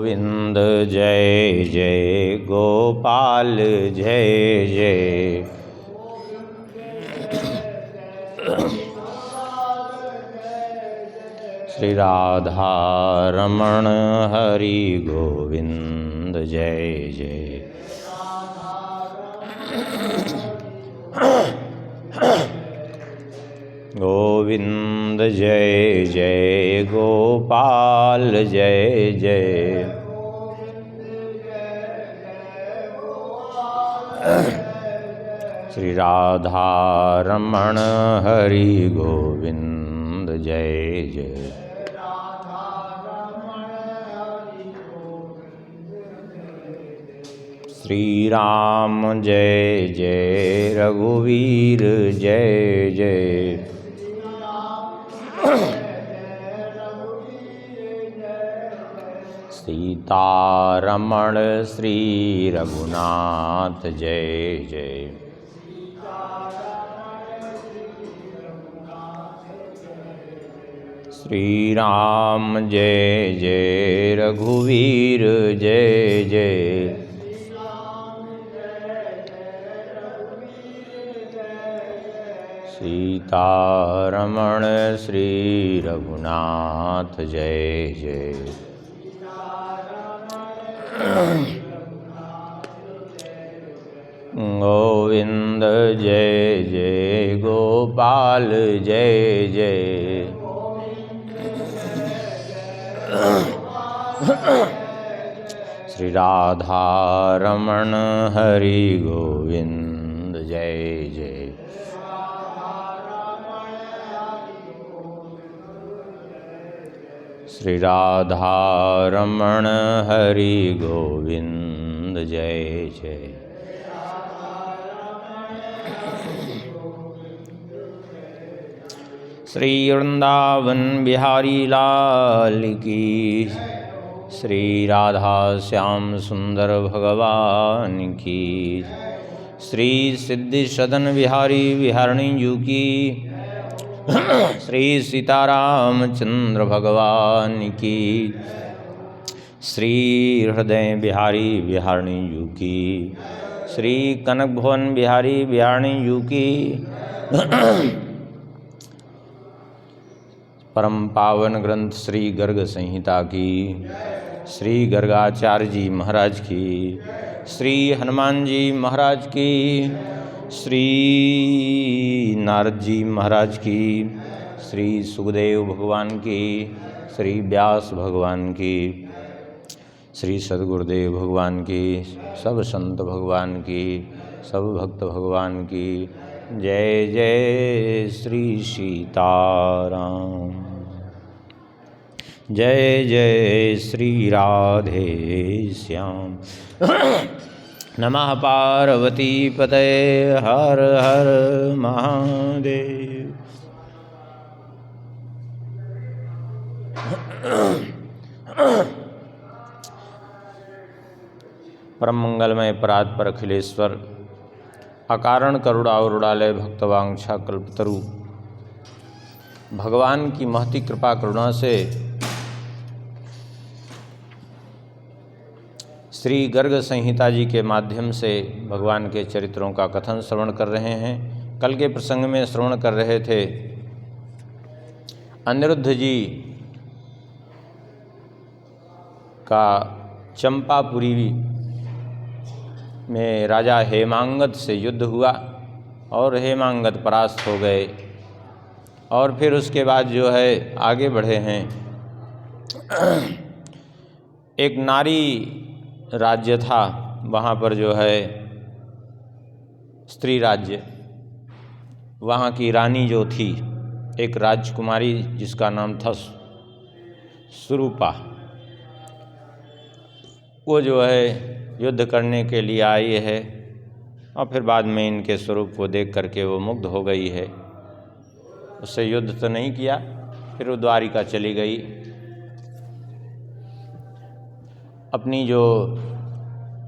गोविंद जय जय गोपाल जय जय। श्री राधा रमण हरि गोविंद जय जय। गोविंद जय जय गोपाल जय जय। श्री राधा रमण हरि गोविंद जय जय। श्री राम जय जय रघुवीर जय जय। सीतारमण श्री रघुनाथ जय जय। श्री राम जय जय रघुवीर जय जय। सीतारमण श्री रघुनाथ जय जय। गोविंद जय जय गोपाल जय जय। श्री राधा रमण हरि गोविंद जय जय। श्री राधा रमण हरि गोविंद जय जय। श्री वृंदावन बिहारी लाल की, श्री राधा श्याम सुंदर भगवान की, श्री सिद्धि सदन बिहारी बिहारणी जू की, श्री सीतारामचंद्र भगवान की, श्री हृदय बिहारी बिहारणी जू की, श्री कनक भुवन बिहारी बिहारणी जू की, परम पावन ग्रंथ श्री गर्ग संहिता की, श्री गर्गाचार्य जी महाराज की, श्री हनुमान जी महाराज की, श्री नारद जी महाराज की, श्री सुखदेव भगवान की, श्री व्यास भगवान की, श्री सद्गुरुदेव भगवान की, सब संत भगवान की, सब भक्त भगवान की जय जय। श्री सीताराम जय जय। श्री राधे श्याम। नमः पार्वती पतये हर हर महादेव। परम मंगलमय परात्पर अखिलेश्वर अकारण करुणावरुणालय भक्तवांछा कल्पतरु भगवान की महती कृपा करुणा से श्री गर्ग संहिता जी के माध्यम से भगवान के चरित्रों का कथन श्रवण कर रहे हैं। कल के प्रसंग में श्रवण कर रहे थे अनिरुद्ध जी का चंपापुरी में राजा हेमांगद से युद्ध हुआ और हेमांगद परास्त हो गए। और फिर उसके बाद जो है आगे बढ़े हैं। एक नारी राज्य था, वहाँ पर जो है स्त्री राज्य, वहाँ की रानी जो थी एक राजकुमारी जिसका नाम था सुरूपा, वो जो है युद्ध करने के लिए आई है और फिर बाद में इनके स्वरूप को देख करके वो मुग्ध हो गई है। उससे युद्ध तो नहीं किया, फिर वो द्वारिका चली गई। अपनी जो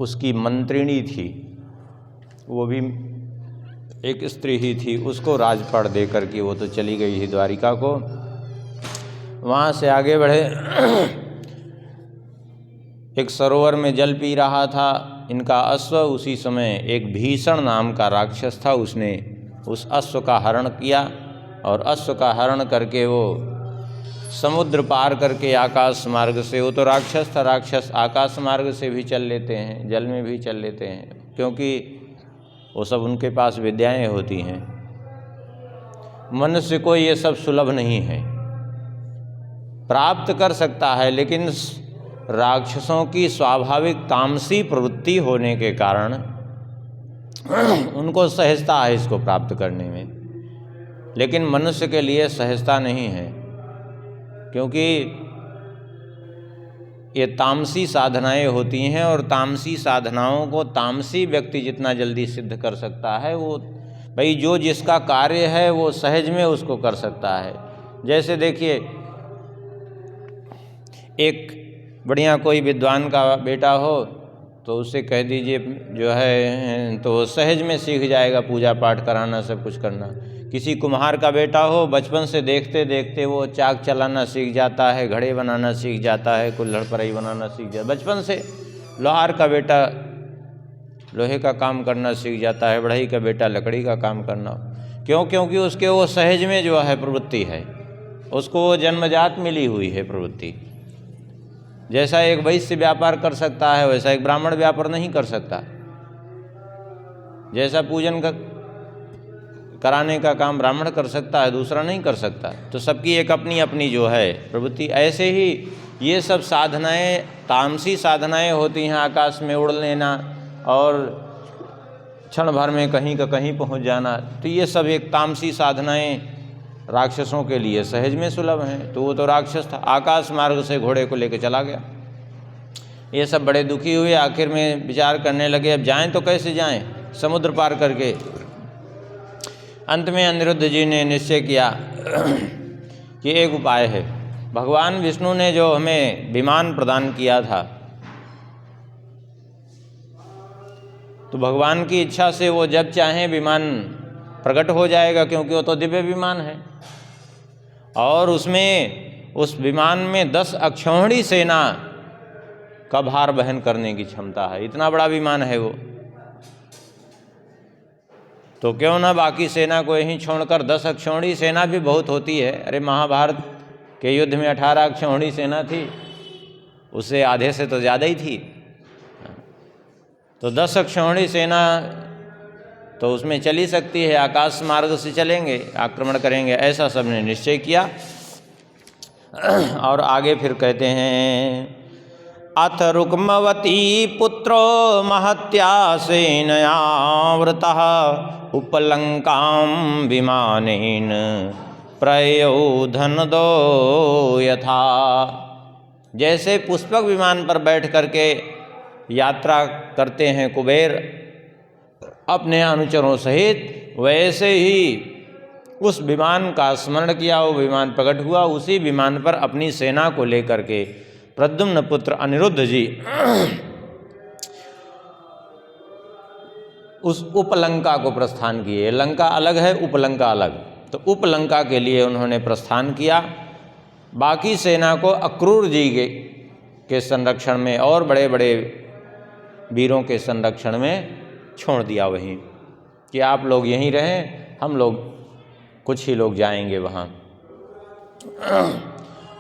उसकी मंत्रिणी थी वो भी एक स्त्री ही थी, उसको राजपाट दे करके वो तो चली गई ही द्वारिका को। वहाँ से आगे बढ़े एक सरोवर में जल पी रहा था इनका अश्व। उसी समय एक भीषण नाम का राक्षस था, उसने उस अश्व का हरण किया और अश्व का हरण करके वो समुद्र पार करके आकाश मार्ग से, वो तो राक्षस था, राक्षस आकाश मार्ग से भी चल लेते हैं, जल में भी चल लेते हैं, क्योंकि वो सब उनके पास विद्याएं होती हैं। मनुष्य को ये सब सुलभ नहीं है, प्राप्त कर सकता है, लेकिन राक्षसों की स्वाभाविक तामसी प्रवृत्ति होने के कारण उनको सहजता है इसको प्राप्त करने में, लेकिन मनुष्य के लिए सहजता नहीं है, क्योंकि ये तामसी साधनाएं होती हैं और तामसी साधनाओं को तामसी व्यक्ति जितना जल्दी सिद्ध कर सकता है, वो भाई जो जिसका कार्य है वो सहज में उसको कर सकता है। जैसे देखिए, एक बढ़िया कोई विद्वान का बेटा हो तो उससे कह दीजिए जो है, तो सहज में सीख जाएगा पूजा पाठ कराना, सब कुछ करना। किसी कुम्हार का बेटा हो, बचपन से देखते देखते वो चाक चलाना सीख जाता है, घड़े बनाना सीख जाता है, कुल्हड़ पराई बनाना सीख जाता है बचपन से। लोहार का बेटा लोहे का काम करना सीख जाता है, बढ़ई का बेटा लकड़ी का काम करना। क्यों? क्योंकि उसके वो सहज में जो है प्रवृत्ति है, उसको वो जन्मजात मिली हुई है प्रवृत्ति। जैसा एक वैश्य व्यापार कर सकता है वैसा एक ब्राह्मण व्यापार नहीं कर सकता। जैसा पूजन का कराने का काम ब्राह्मण कर सकता है, दूसरा नहीं कर सकता। तो सबकी एक अपनी अपनी जो है प्रवृत्ति। ऐसे ही ये सब साधनाएं तामसी साधनाएं होती हैं, आकाश में उड़ लेना और क्षण भर में कहीं का कहीं पहुंच जाना। तो ये सब एक तामसी साधनाएं राक्षसों के लिए सहज में सुलभ हैं। तो वो तो राक्षस था, आकाश मार्ग से घोड़े को लेकर चला गया। ये सब बड़े दुखी हुए, आखिर में विचार करने लगे अब जाएं तो कैसे जाएं, समुद्र पार करके। अंत में अनिरुद्ध जी ने निश्चय किया कि एक उपाय है। भगवान विष्णु ने जो हमें विमान प्रदान किया था, तो भगवान की इच्छा से वो जब चाहें विमान प्रकट हो जाएगा, क्योंकि वो तो दिव्य विमान है। और उसमें उस विमान में 10 अक्षौहिणी सेना का भार वहन करने की क्षमता है, इतना बड़ा विमान है वो। तो क्यों ना बाकी सेना को यहीं छोड़कर 10 अक्षौहिणी सेना भी बहुत होती है। अरे महाभारत के युद्ध में 18 अक्षौहिणी सेना थी, उससे आधे से तो ज़्यादा ही थी। तो 10 अक्षौहिणी सेना तो उसमें चली सकती है, आकाश मार्ग से चलेंगे, आक्रमण करेंगे, ऐसा सबने निश्चय किया। और आगे फिर कहते हैं, अथ रुक्मवती पुत्रो महत्या सेनयावृतः उपलंकां विमानेन प्रयो धनदो यथा। जैसे पुष्पक विमान पर बैठ करके यात्रा करते हैं कुबेर अपने अनुचरों सहित, वैसे ही उस विमान का स्मरण किया, वो विमान प्रकट हुआ। उसी विमान पर अपनी सेना को लेकर के प्रद्युम्न पुत्र अनिरुद्ध जी उस उपलंका को प्रस्थान किए। लंका अलग है, उपलंका अलग। तो उपलंका के लिए उन्होंने प्रस्थान किया। बाकी सेना को अक्रूर जी के संरक्षण में और बड़े बड़े वीरों के संरक्षण में छोड़ दिया वहीं, कि आप लोग यहीं रहें, हम लोग कुछ ही लोग जाएंगे वहाँ।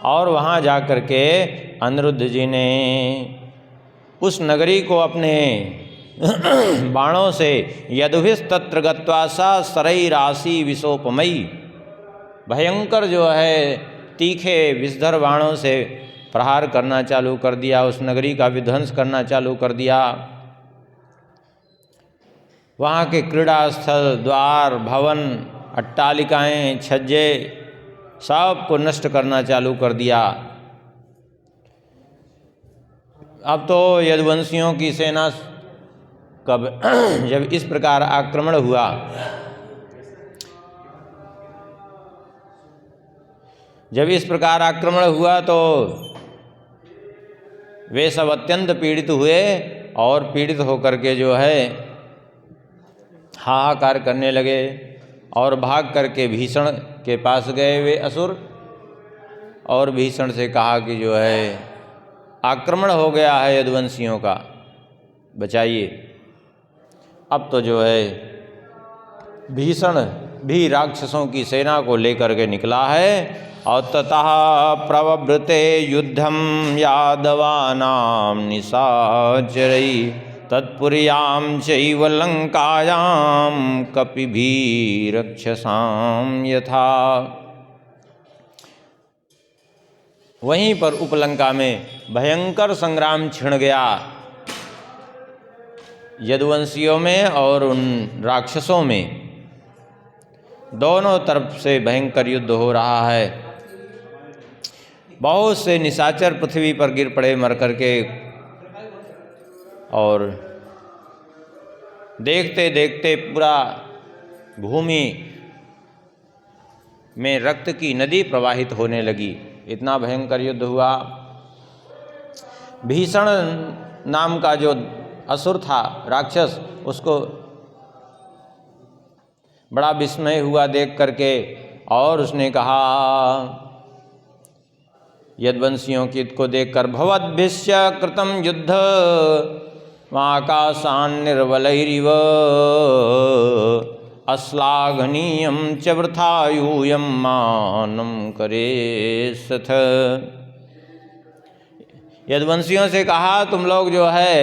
और वहाँ जा कर के अनिरुद्ध जी ने उस नगरी को अपने बाणों से यदुभिस्तत्र गत्वा सा सरैरासी विशोपमयी, भयंकर जो है तीखे विषधर बाणों से प्रहार करना चालू कर दिया, उस नगरी का विध्वंस करना चालू कर दिया। वहाँ के क्रीड़ा स्थल, द्वार, भवन, अट्टालिकाएं, छज्जे सब को नष्ट करना चालू कर दिया। अब तो यदुवंशियों की सेना कब जब इस प्रकार आक्रमण हुआ, तो वे सब अत्यंत पीड़ित हुए और पीड़ित होकर के जो है हाहाकार करने लगे और भाग करके भीषण के पास गए वे असुर, और भीषण से कहा कि जो है आक्रमण हो गया है यदुवंशियों का, बचाइए। अब तो जो है भीषण भी राक्षसों की सेना को लेकर के निकला है। और ततः प्रवृत्ते युद्धम यादवानां निशाचरै तत्पुर्यां चैव लंकायां कपिभिरक्षसां यथा। वहीं पर उपलंका में भयंकर संग्राम छिड़ गया यदुवंशियों में और उन राक्षसों में। दोनों तरफ से भयंकर युद्ध हो रहा है। बहुत से निशाचर पृथ्वी पर गिर पड़े मर करके, और देखते देखते पूरा भूमि में रक्त की नदी प्रवाहित होने लगी। इतना भयंकर युद्ध हुआ। भीषण नाम का जो असुर था, राक्षस, उसको बड़ा विस्मय हुआ देख करके, और उसने कहा यदुवंशियों की को देखकर, भवद्भिश्च कृतं युद्ध आकाशान्निर्वलैरिव अश्लाघनीयं च वृथा यूयं मानं करेत्सथ। यदुवंशियों से कहा, तुम लोग जो है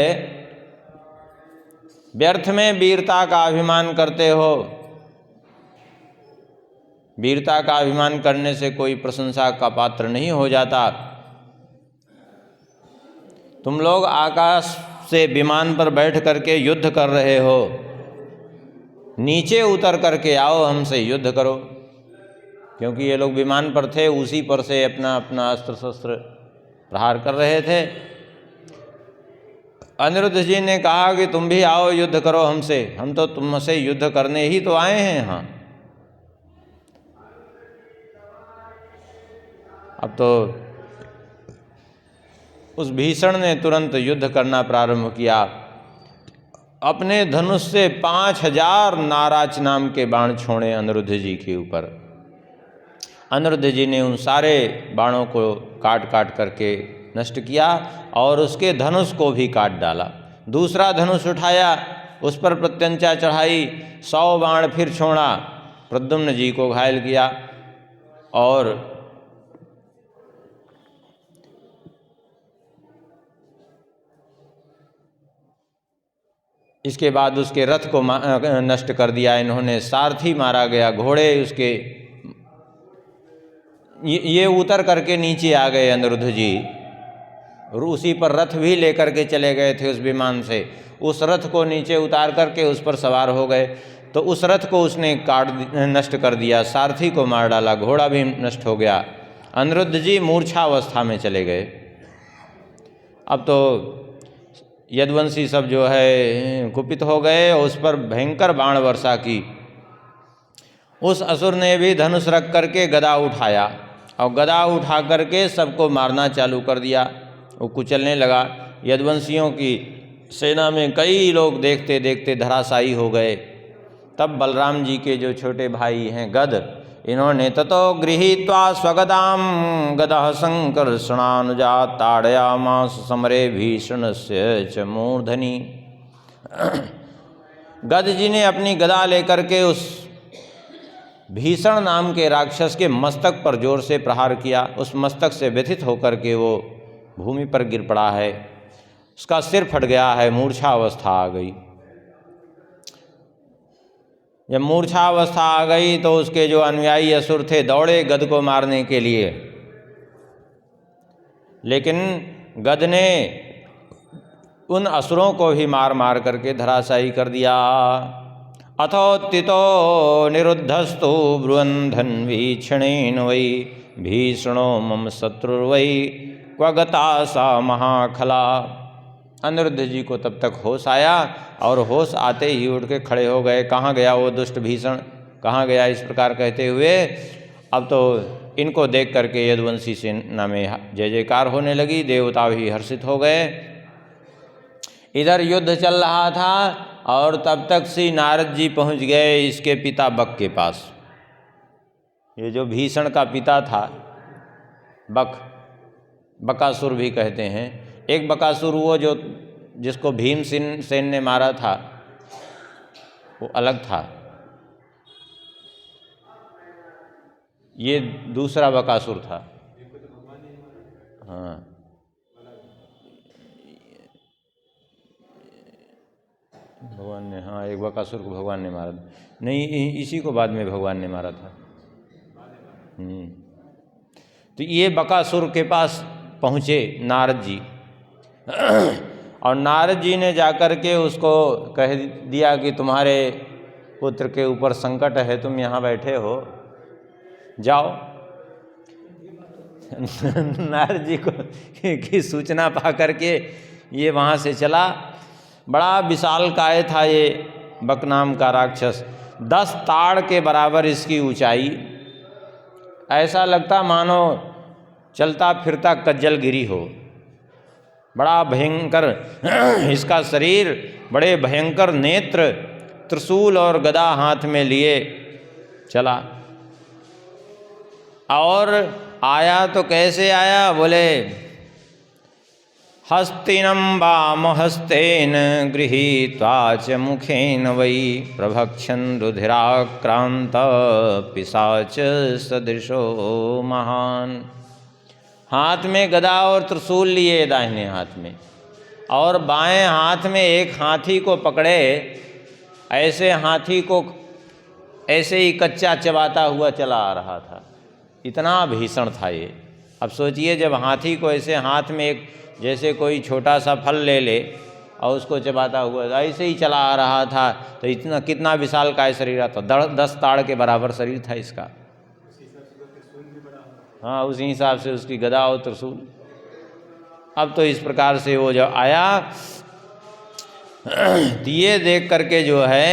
व्यर्थ में वीरता का अभिमान करते हो। वीरता का अभिमान करने से कोई प्रशंसा का पात्र नहीं हो जाता। तुम लोग आकाश से विमान पर बैठ करके युद्ध कर रहे हो, नीचे उतर करके आओ, हमसे युद्ध करो। क्योंकि ये लोग विमान पर थे, उसी पर से अपना अपना अस्त्र शस्त्र प्रहार कर रहे थे। अनिरुद्ध जी ने कहा कि तुम भी आओ, युद्ध करो हमसे, हम तो तुमसे युद्ध करने ही तो आए हैं यहाँ। अब तो उस भीषण ने तुरंत युद्ध करना प्रारंभ किया। अपने धनुष से 5000 नाराज नाम के बाण छोड़े अनिरुद्ध जी के ऊपर। अनिरुद्ध जी ने उन सारे बाणों को काट काट करके नष्ट किया और उसके धनुष को भी काट डाला। दूसरा धनुष उठाया, उस पर प्रत्यंचा चढ़ाई, 100 बाण फिर छोड़ा, प्रद्युम्न जी को घायल किया। और इसके बाद उसके रथ को नष्ट कर दिया इन्होंने। सारथी मारा गया, घोड़े उसके ये उतर करके नीचे आ गए अनिरुद्ध जी, और उसी पर रथ भी लेकर के चले गए थे उस विमान से। उस रथ को नीचे उतार करके उस पर सवार हो गए, तो उस रथ को उसने नष्ट कर दिया, सारथी को मार डाला, घोड़ा भी नष्ट हो गया। अनिरुद्ध जी मूर्छावस्था में चले गए। अब तो यदुवंशी सब जो है कुपित हो गए, उस पर भयंकर बाण वर्षा की। उस असुर ने भी धनुष रख करके गदा उठाया और गदा उठा करके सबको मारना चालू कर दिया। वो कुचलने लगा। यदुवंशियों की सेना में कई लोग देखते देखते धराशायी हो गए। तब बलराम जी के जो छोटे भाई हैं गद, इन्होंने ततो गृहीत्वा स्वगदाम गदः संकर्षणानुजा ताड़यामास समरे भीषणस्य च मूर्धनि। गद जी ने अपनी गदा लेकर के उस भीषण नाम के राक्षस के मस्तक पर जोर से प्रहार किया। उस मस्तक से व्यथित होकर के वो भूमि पर गिर पड़ा है, उसका सिर फट गया है, मूर्छा अवस्था आ गई। जब मूर्छा अवस्था आ गई तो उसके जो अनुयायी असुर थे दौड़े गद को मारने के लिए, लेकिन गद ने उन असुरों को भी मार मार करके धराशायी कर दिया। अथोत्थितो निरुद्धस्तु ब्रुवन् धन्वी क्षणेन वै भीषणो मम शत्रुर्वै क्व गता सा महाखला। अनिरुद्ध जी को तब तक होश आया और होश आते ही उठ के खड़े हो गए। कहाँ गया वो दुष्ट भीषण, कहाँ गया, इस प्रकार कहते हुए अब तो इनको देख करके यदुवंशी सेना में जय जयकार होने लगी। देवता भी हर्षित हो गए। इधर युद्ध चल रहा था और तब तक श्री नारद जी पहुँच गए इसके पिता बक के पास। ये जो भीषण का पिता था, बकासुर भी कहते हैं, एक बकासुर वो जो जिसको भीमसेन ने मारा था वो अलग था, ये दूसरा बकासुर था। हाँ, भगवान ने, हाँ एक बकासुर को भगवान ने मारा नहीं, इसी को बाद में भगवान ने मारा था। तो ये बकासुर के पास पहुँचे नारद जी और नारद जी ने जाकर के उसको कह दिया कि तुम्हारे पुत्र के ऊपर संकट है, तुम यहाँ बैठे हो, जाओ। नारद जी को की सूचना पा करके ये वहाँ से चला। बड़ा विशालकाय था ये बक नाम का राक्षस, 10 ताड़ के बराबर इसकी ऊंचाई, ऐसा लगता मानो चलता फिरता कज्जलगिरी हो। बड़ा भयंकर इसका शरीर, बड़े भयंकर नेत्र, त्रिशूल और गदा हाथ में लिए चला। और आया तो कैसे आया, बोले हस्तिनं वामहस्तेन गृहीत्वा च मुखेन वै प्रभक्षन् रुधिराक्रांत पिशाच सदृशो महान। हाथ में गदा और त्रिशूल लिए दाहिने हाथ में, और बाएं हाथ में एक हाथी को पकड़े, ऐसे हाथी को ऐसे ही कच्चा चबाता हुआ चला आ रहा था। इतना भीषण था ये। अब सोचिए, जब हाथी को ऐसे हाथ में एक जैसे कोई छोटा सा फल ले ले और उसको चबाता हुआ ऐसे ही चला आ रहा था, तो इतना कितना विशालकाय शरीर था, 10 ताड़ के बराबर शरीर था इसका। हाँ, उसी हिसाब से उसकी गदा और त्रिशूल। अब तो इस प्रकार से वो जब आया, ये देख करके जो है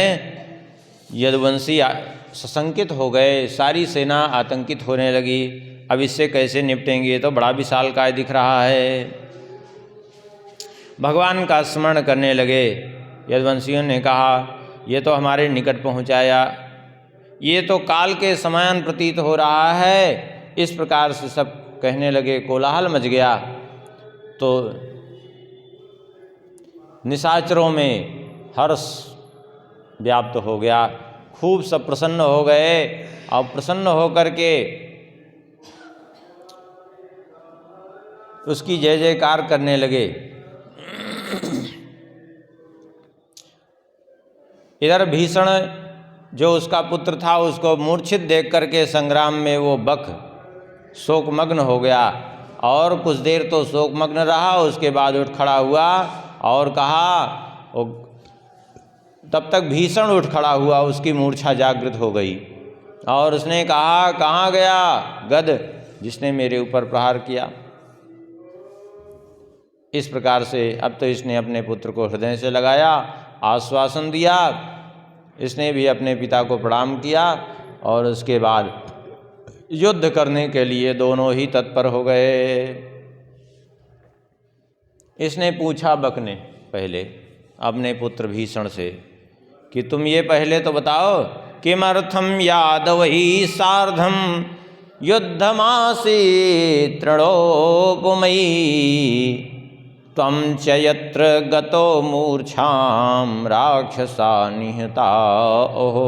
यदुवंशी सशंकित हो गए, सारी सेना आतंकित होने लगी। अब इससे कैसे निपटेंगे, तो बड़ा विशालकाय दिख रहा है। भगवान का स्मरण करने लगे। यदुवंशियों ने कहा, ये तो हमारे निकट पहुँचाया, ये तो काल के समान प्रतीत हो रहा है। इस प्रकार से सब कहने लगे, कोलाहल मच गया। तो निशाचरों में हर्ष व्याप्त हो गया, खूब सब प्रसन्न हो गए और प्रसन्न होकर के उसकी जय जयकार करने लगे। इधर भीषण जो उसका पुत्र था, उसको मूर्छित देख करके संग्राम में वो बक शोकमग्न हो गया, और कुछ देर तो शोकमग्न रहा। उसके बाद उठ खड़ा हुआ और कहा, तब तक भीषण उठ खड़ा हुआ, उसकी मूर्छा जागृत हो गई और उसने कहा, कहाँ गया गद जिसने मेरे ऊपर प्रहार किया। इस प्रकार से अब तो इसने अपने पुत्र को हृदय से लगाया, आश्वासन दिया। इसने भी अपने पिता को प्रणाम किया और उसके बाद युद्ध करने के लिए दोनों ही तत्पर हो गए। इसने पूछा बक ने पहले अपने पुत्र भीषण से कि तुम ये पहले तो बताओ, किमर्थम यादवैः सार्धम युद्धमासीत् तृणोपमयी त्वं च यत्र गतो मूर्छां राक्षसा निहता ओहो।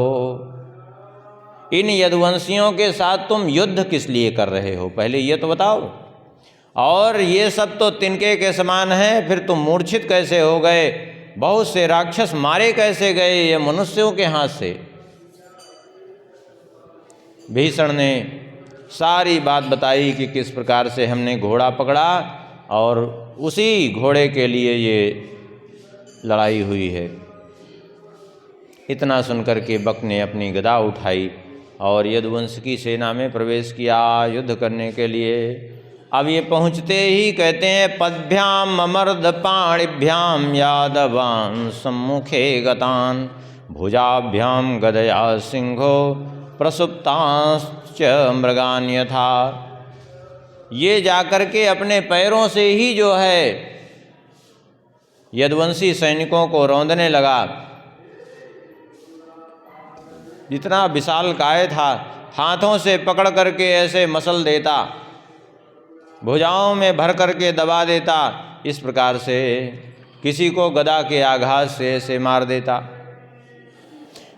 इन यदुवंशियों के साथ तुम युद्ध किस लिए कर रहे हो, पहले ये तो बताओ। और ये सब तो तिनके के समान है, फिर तुम मूर्छित कैसे हो गए, बहुत से राक्षस मारे कैसे गए ये मनुष्यों के हाथ से। भीषण ने सारी बात बताई कि किस प्रकार से हमने घोड़ा पकड़ा और उसी घोड़े के लिए ये लड़ाई हुई है। इतना सुनकर के बक ने अपनी गदा उठाई और यदुवंश की सेना में प्रवेश किया युद्ध करने के लिए। अब ये पहुँचते ही कहते हैं, पद्भ्याम अमर्द पाणिभ्याम यादवान सम्मुखे गतान भुजाभ्याम गदया सिंहो प्रसुप्तांश्च मृगान यथा। ये जाकर के अपने पैरों से ही जो है यदुवंशी सैनिकों को रौंदने लगा। जितना विशालकाय था, हाथों से पकड़ करके ऐसे मसल देता, भुजाओं में भर करके दबा देता, इस प्रकार से किसी को गदा के आघात से ऐसे मार देता।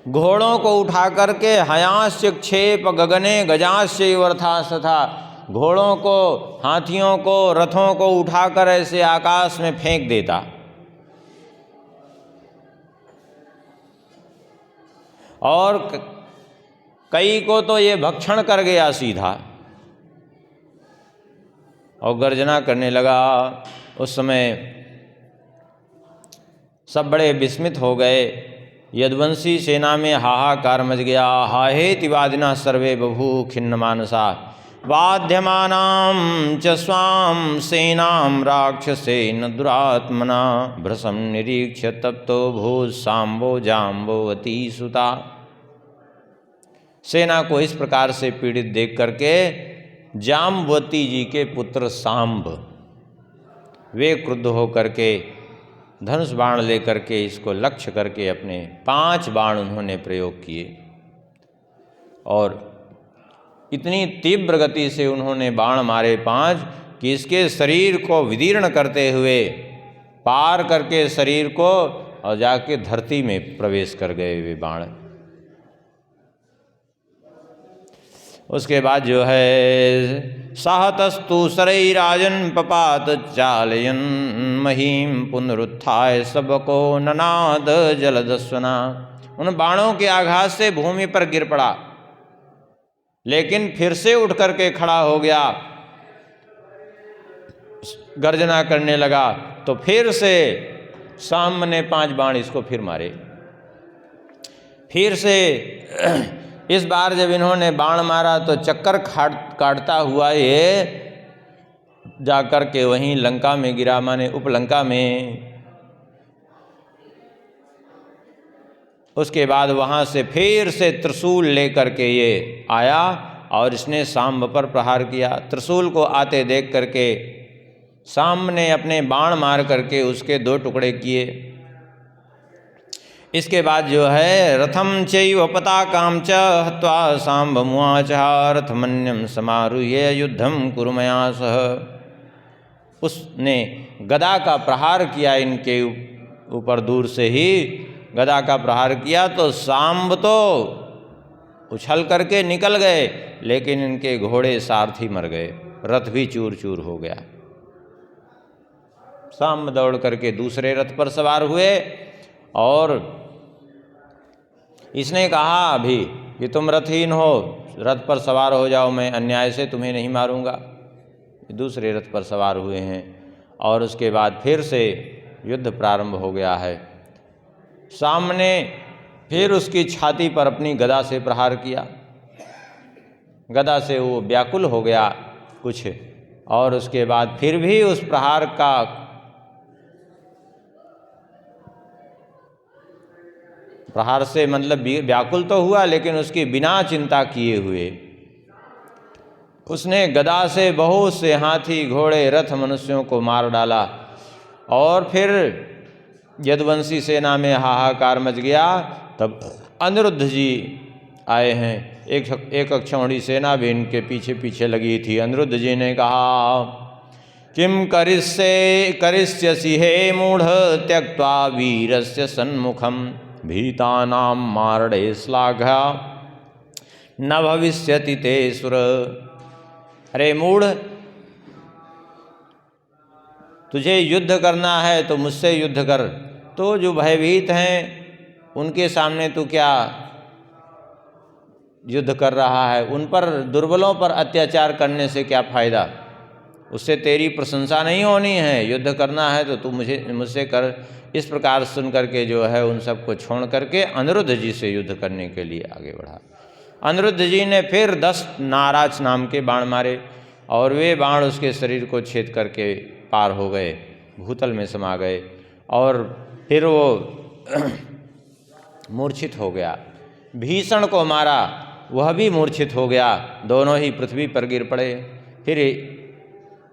घोड़ों को उठा करके हयांस्य क्षेप गगने गजास्य वर्थास था, घोड़ों को, हाथियों को, रथों को उठाकर ऐसे आकाश में फेंक देता। और कई को तो ये भक्षण कर गया सीधा, और गर्जना करने लगा। उस समय सब बड़े विस्मित हो गए। यदुवंशी सेना में हाहाकार मच गया। हाहेति वादिना सर्वे बभू खिन्न मानसा, वाद्यमानां च स्वां सेनां राक्षसेन दुरात्मना, भृशं निरीक्ष्य तप्तो भूत् सांबो जाम्बोवती सुता। सेना को इस प्रकार से पीड़ित देख करके जाम्बवती जी के पुत्र सांब, वे क्रुद्ध होकर के धनुष बाण लेकर के इसको लक्ष्य करके अपने 5 बाण उन्होंने प्रयोग किए, और इतनी तीव्र गति से उन्होंने बाण मारे 5 कि इसके शरीर को विदीर्ण करते हुए पार करके शरीर को और जाके धरती में प्रवेश कर गए वे बाण। उसके बाद जो है साहतस्तु सरैराजन पपात चालयन महीम पुनरुत्थाय सबको ननाद जलदस्वना। उन बाणों के आघात से भूमि पर गिर पड़ा, लेकिन फिर से उठ करके खड़ा हो गया, गर्जना करने लगा। तो फिर से सांब ने 5 बाण इसको फिर मारे। फिर से इस बार जब इन्होंने बाण मारा तो चक्कर काटता हुआ ये जाकर के वहीं लंका में गिरा, माने उपलंका में। उसके बाद वहाँ से फिर से त्रिशूल लेकर के ये आया और इसने सांब पर प्रहार किया। त्रिशूल को आते देख करके सांब ने अपने बाण मार करके उसके 2 टुकड़े किए। इसके बाद जो है रथम चैव पताकां च हत्वा सांब मुआच रथमन्यम समारुह्य युद्धम कुरु मया सह। उसने गदा का प्रहार किया, इनके ऊपर दूर से ही गदा का प्रहार किया तो सांब तो उछल करके निकल गए, लेकिन इनके घोड़े सारथी मर गए, रथ भी चूर चूर हो गया। सांब दौड़ करके दूसरे रथ पर सवार हुए और इसने कहा अभी कि तुम रथहीन हो, रथ पर सवार हो जाओ, मैं अन्याय से तुम्हें नहीं मारूंगा। दूसरे रथ पर सवार हुए हैं और उसके बाद फिर से युद्ध प्रारंभ हो गया है। सामने फिर उसकी छाती पर अपनी गदा से प्रहार किया, गदा से वो व्याकुल हो गया कुछ, और उसके बाद फिर भी उस प्रहार का प्रहार से मतलब व्याकुल तो हुआ, लेकिन उसकी बिना चिंता किए हुए उसने गदा से बहुत से हाथी घोड़े रथ मनुष्यों को मार डाला। और फिर यदुवंशी सेना में हाहाकार मच गया। तब अनिरुद्ध जी आए हैं, एक अक्षौहिणी सेना भी इनके पीछे पीछे लगी थी। अनिरुद्ध जी ने कहा किम करिष्यसि हे मूढ़ त्यक्त्वा वीरस्य सन्मुखम भीतानां मारणे श्लाघा न भविष्यति ते सुर। अरे मूढ़, तुझे युद्ध करना है तो मुझसे युद्ध कर, तो जो भयभीत हैं उनके सामने तू क्या युद्ध कर रहा है? उन पर, दुर्बलों पर अत्याचार करने से क्या फायदा? उससे तेरी प्रशंसा नहीं होनी है। युद्ध करना है तो तू मुझसे कर। इस प्रकार सुन करके जो है उन सबको छोड़ करके अनिरुद्ध जी से युद्ध करने के लिए आगे बढ़ा। अनिरुद्ध जी ने फिर 10 नाराज नाम के बाण मारे और वे बाण उसके शरीर को छेद करके पार हो गए, भूतल में समा गए, और फिर वो मूर्छित हो गया। भीषण को मारा, वह भी मूर्छित हो गया, दोनों ही पृथ्वी पर गिर पड़े। फिर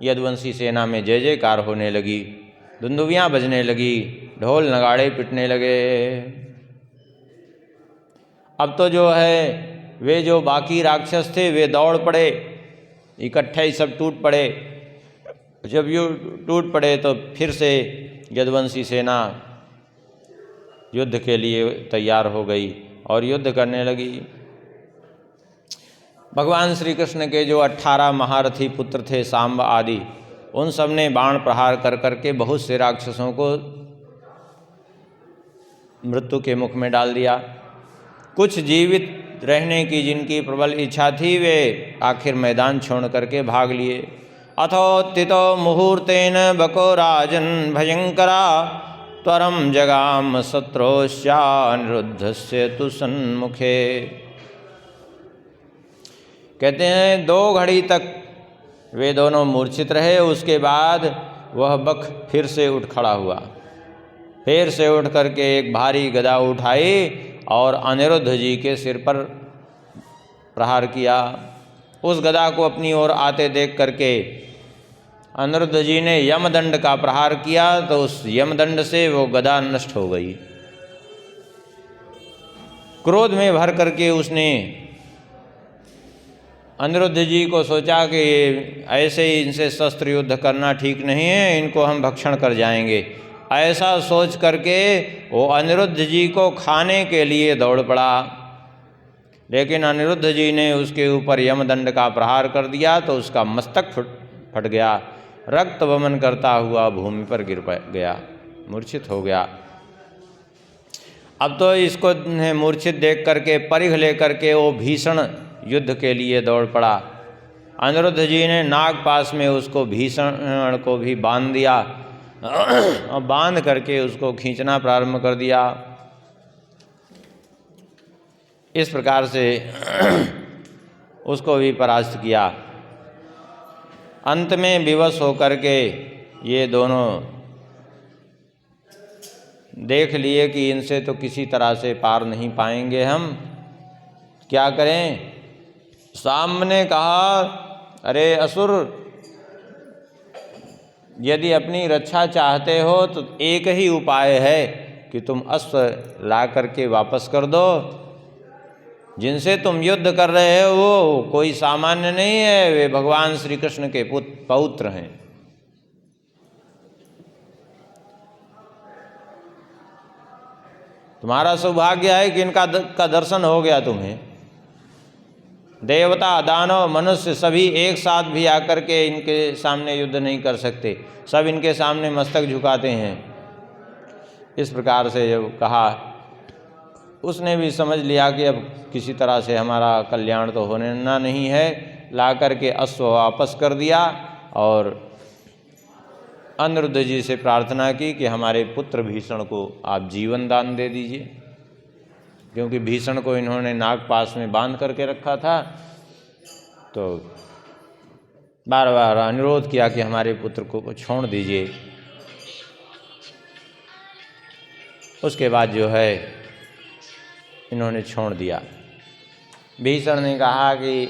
यदुवंशी सेना में जय जयकार होने लगी, दुंदुभियाँ बजने लगी, ढोल नगाड़े पिटने लगे। अब तो जो है वे जो बाकी राक्षस थे वे दौड़ पड़े, इकट्ठे ही सब टूट पड़े। जब युद्ध टूट पड़े तो फिर से यदुवंशी सेना युद्ध के लिए तैयार हो गई और युद्ध करने लगी। भगवान श्री कृष्ण के जो 18 महारथी पुत्र थे सांब आदि, उन सब ने बाण प्रहार कर करके बहुत से राक्षसों को मृत्यु के मुख में डाल दिया। कुछ जीवित रहने की जिनकी प्रबल इच्छा थी वे आखिर मैदान छोड़ करके भाग लिए। अथोत्थितो मुहूर्तेन बको राजन भयंकरा त्वरम जगाम शत्रोश्चानिरुद्धस्य तु सन्मुखे। कहते हैं 2 घड़ी तक वे दोनों मूर्छित रहे। उसके बाद वह बक फिर से उठ खड़ा हुआ, फिर से उठ करके एक भारी गदा उठाई और अनिरुद्ध जी के सिर पर प्रहार किया। उस गदा को अपनी ओर आते देख करके अनिरुद्ध जी ने यमदंड का प्रहार किया तो उस यमदंड से वो गदा नष्ट हो गई। क्रोध में भर करके उसने अनिरुद्ध जी को सोचा कि ऐसे ही इनसे शस्त्र युद्ध करना ठीक नहीं है, इनको हम भक्षण कर जाएंगे। ऐसा सोच करके वो अनिरुद्ध जी को खाने के लिए दौड़ पड़ा, लेकिन अनिरुद्ध जी ने उसके ऊपर यमदंड का प्रहार कर दिया तो उसका मस्तक फट गया। रक्त वमन करता हुआ भूमि पर गिर गया, मूर्छित हो गया। अब तो इसको मूर्छित देख करके परिघ लेकर के वो भीषण युद्ध के लिए दौड़ पड़ा। अनिरुद्ध जी ने नागपाश में उसको भीषण को भी बांध दिया और बांध करके उसको खींचना प्रारंभ कर दिया। इस प्रकार से उसको भी परास्त किया। अंत में विवश होकर के ये दोनों देख लिए कि इनसे तो किसी तरह से पार नहीं पाएंगे, हम क्या करें। सांब ने कहा, अरे असुर, यदि अपनी रक्षा चाहते हो तो एक ही उपाय है कि तुम अस्त्र ला करके वापस कर दो। जिनसे तुम युद्ध कर रहे हो वो कोई सामान्य नहीं है, वे भगवान श्री कृष्ण के पौत्र हैं। तुम्हारा सौभाग्य है कि इनका का दर्शन हो गया तुम्हें। देवता, दानव, मनुष्य सभी एक साथ भी आकर के इनके सामने युद्ध नहीं कर सकते, सब इनके सामने मस्तक झुकाते हैं। इस प्रकार से जब कहा, उसने भी समझ लिया कि अब किसी तरह से हमारा कल्याण तो होने ना नहीं है। ला करके अश्व वापस कर दिया और अनिरुद्ध जी से प्रार्थना की कि हमारे पुत्र भीषण को आप जीवन दान दे दीजिए, क्योंकि भीषण को इन्होंने नागपाश में बांध करके रखा था। तो बार बार अनुरोध किया कि हमारे पुत्र को छोड़ दीजिए। उसके बाद जो है इन्होंने छोड़ दिया। भीषण ने कहा कि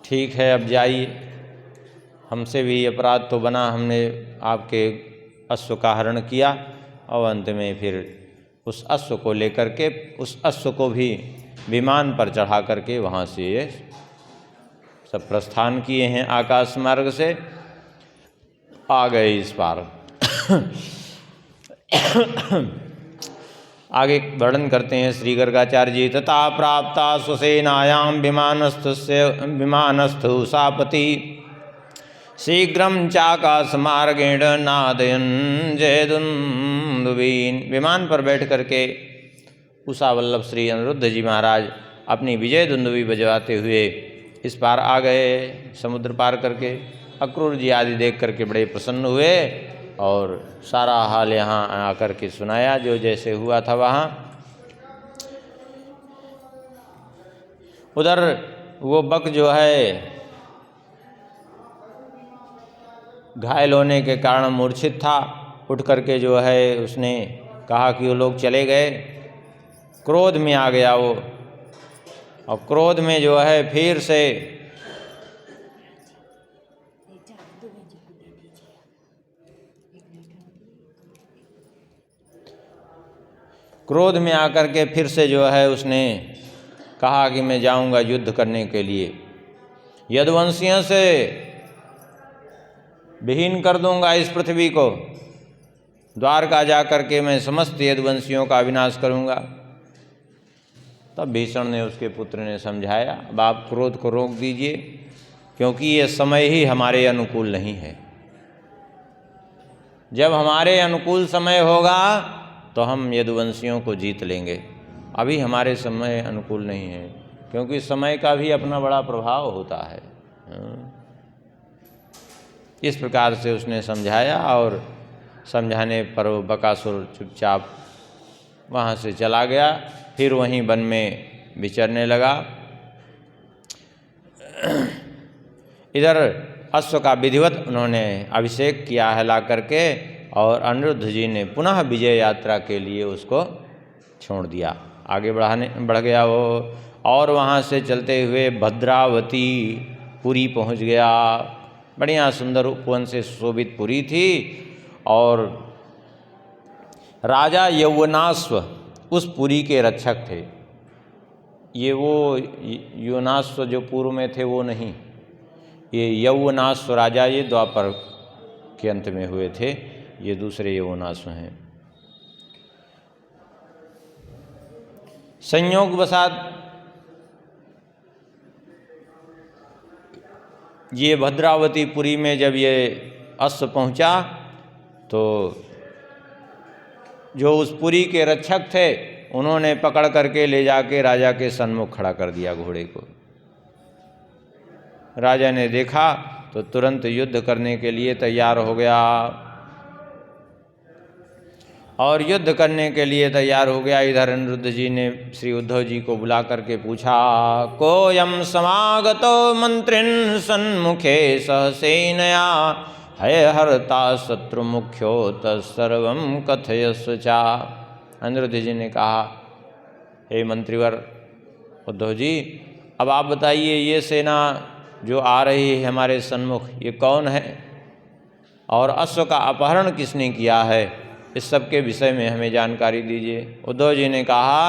ठीक है, अब जाइए, हमसे भी अपराध तो बना, हमने आपके अश्व का हरण किया। और अंत में फिर उस अश्व को लेकर के, उस अश्व को भी विमान पर चढ़ा करके वहाँ से ये सब प्रस्थान किए हैं, आकाश मार्ग से आ गए इस पार। आगे वर्णन करते हैं श्री गर्गाचार्य जी। तथा प्राप्ता स्वसेनायां विमानस्थु सापति शीघ्रं चाकाशमार्गेण नादयन् जयदुन्दुभीन्। विमान पर बैठ करके उषा वल्लभ श्री अनिरुद्ध जी महाराज अपनी विजय दुंदुभी बजवाते हुए इस पार आ गए, समुद्र पार करके। अक्रूर जी आदि देख करके बड़े प्रसन्न हुए और सारा हाल यहाँ आकर के सुनाया, जो जैसे हुआ था वहाँ। उधर वो बक जो है घायल होने के कारण मूर्छित था, उठ करके जो है उसने कहा कि वो लोग चले गए। क्रोध में आ गया वो, और क्रोध में जो है फिर से क्रोध में आकर के फिर से जो है उसने कहा कि मैं जाऊंगा युद्ध करने के लिए, यदुवंशियों से विहीन कर दूंगा इस पृथ्वी को, द्वारका जा कर के मैं समस्त यदुवंशियों का विनाश करूंगा। तब भीषण ने उसके पुत्र ने समझाया, अब आप क्रोध को रोक दीजिए, क्योंकि ये समय ही हमारे अनुकूल नहीं है। जब हमारे अनुकूल समय होगा तो हम यदुवंशियों को जीत लेंगे, अभी हमारे समय अनुकूल नहीं है, क्योंकि समय का भी अपना बड़ा प्रभाव होता है। इस प्रकार से उसने समझाया, और समझाने पर वो बकासुर चुपचाप वहाँ से चला गया, फिर वहीं वन में विचरने लगा। इधर अश्व का विधिवत उन्होंने अभिषेक किया है ला करके, और अनिरुद्ध जी ने पुनः विजय यात्रा के लिए उसको छोड़ दिया, आगे बढ़ गया वो, और वहाँ से चलते हुए भद्रावती पुरी पहुँच गया। बढ़िया सुंदर उपवन से सुशोभित पुरी थी, और राजा यौवनाश्व उस पुरी के रक्षक थे। ये वो यौवनाश्व जो पूर्व में थे वो नहीं, ये यौवनाश्व राजा ये द्वापर के अंत में हुए थे, ये दूसरे यौवनाश्व हैं। संयोगवशात ये भद्रावती पुरी में जब ये अश्व पहुंचा, तो जो उस पुरी के रक्षक थे उन्होंने पकड़ करके ले जाके राजा के सन्मुख खड़ा कर दिया घोड़े को। राजा ने देखा तो तुरंत युद्ध करने के लिए तैयार हो गया, और युद्ध करने के लिए तैयार हो गया। इधर अनिरुद्ध जी ने श्री उद्धव जी को बुला करके पूछा, कोयम समागतो मंत्रिन सन्मुखे सहसेनया, हय हरता शत्रु मुख्यो तत्सर्वं कथयस्व चा। अनिरुद्ध जी ने कहा, हे मंत्रीवर उद्धव जी, अब आप बताइए ये सेना जो आ रही है हमारे सन्मुख, ये कौन है, और अश्व का अपहरण किसने किया है, इस सब के विषय में हमें जानकारी दीजिए। उद्धव जी ने कहा,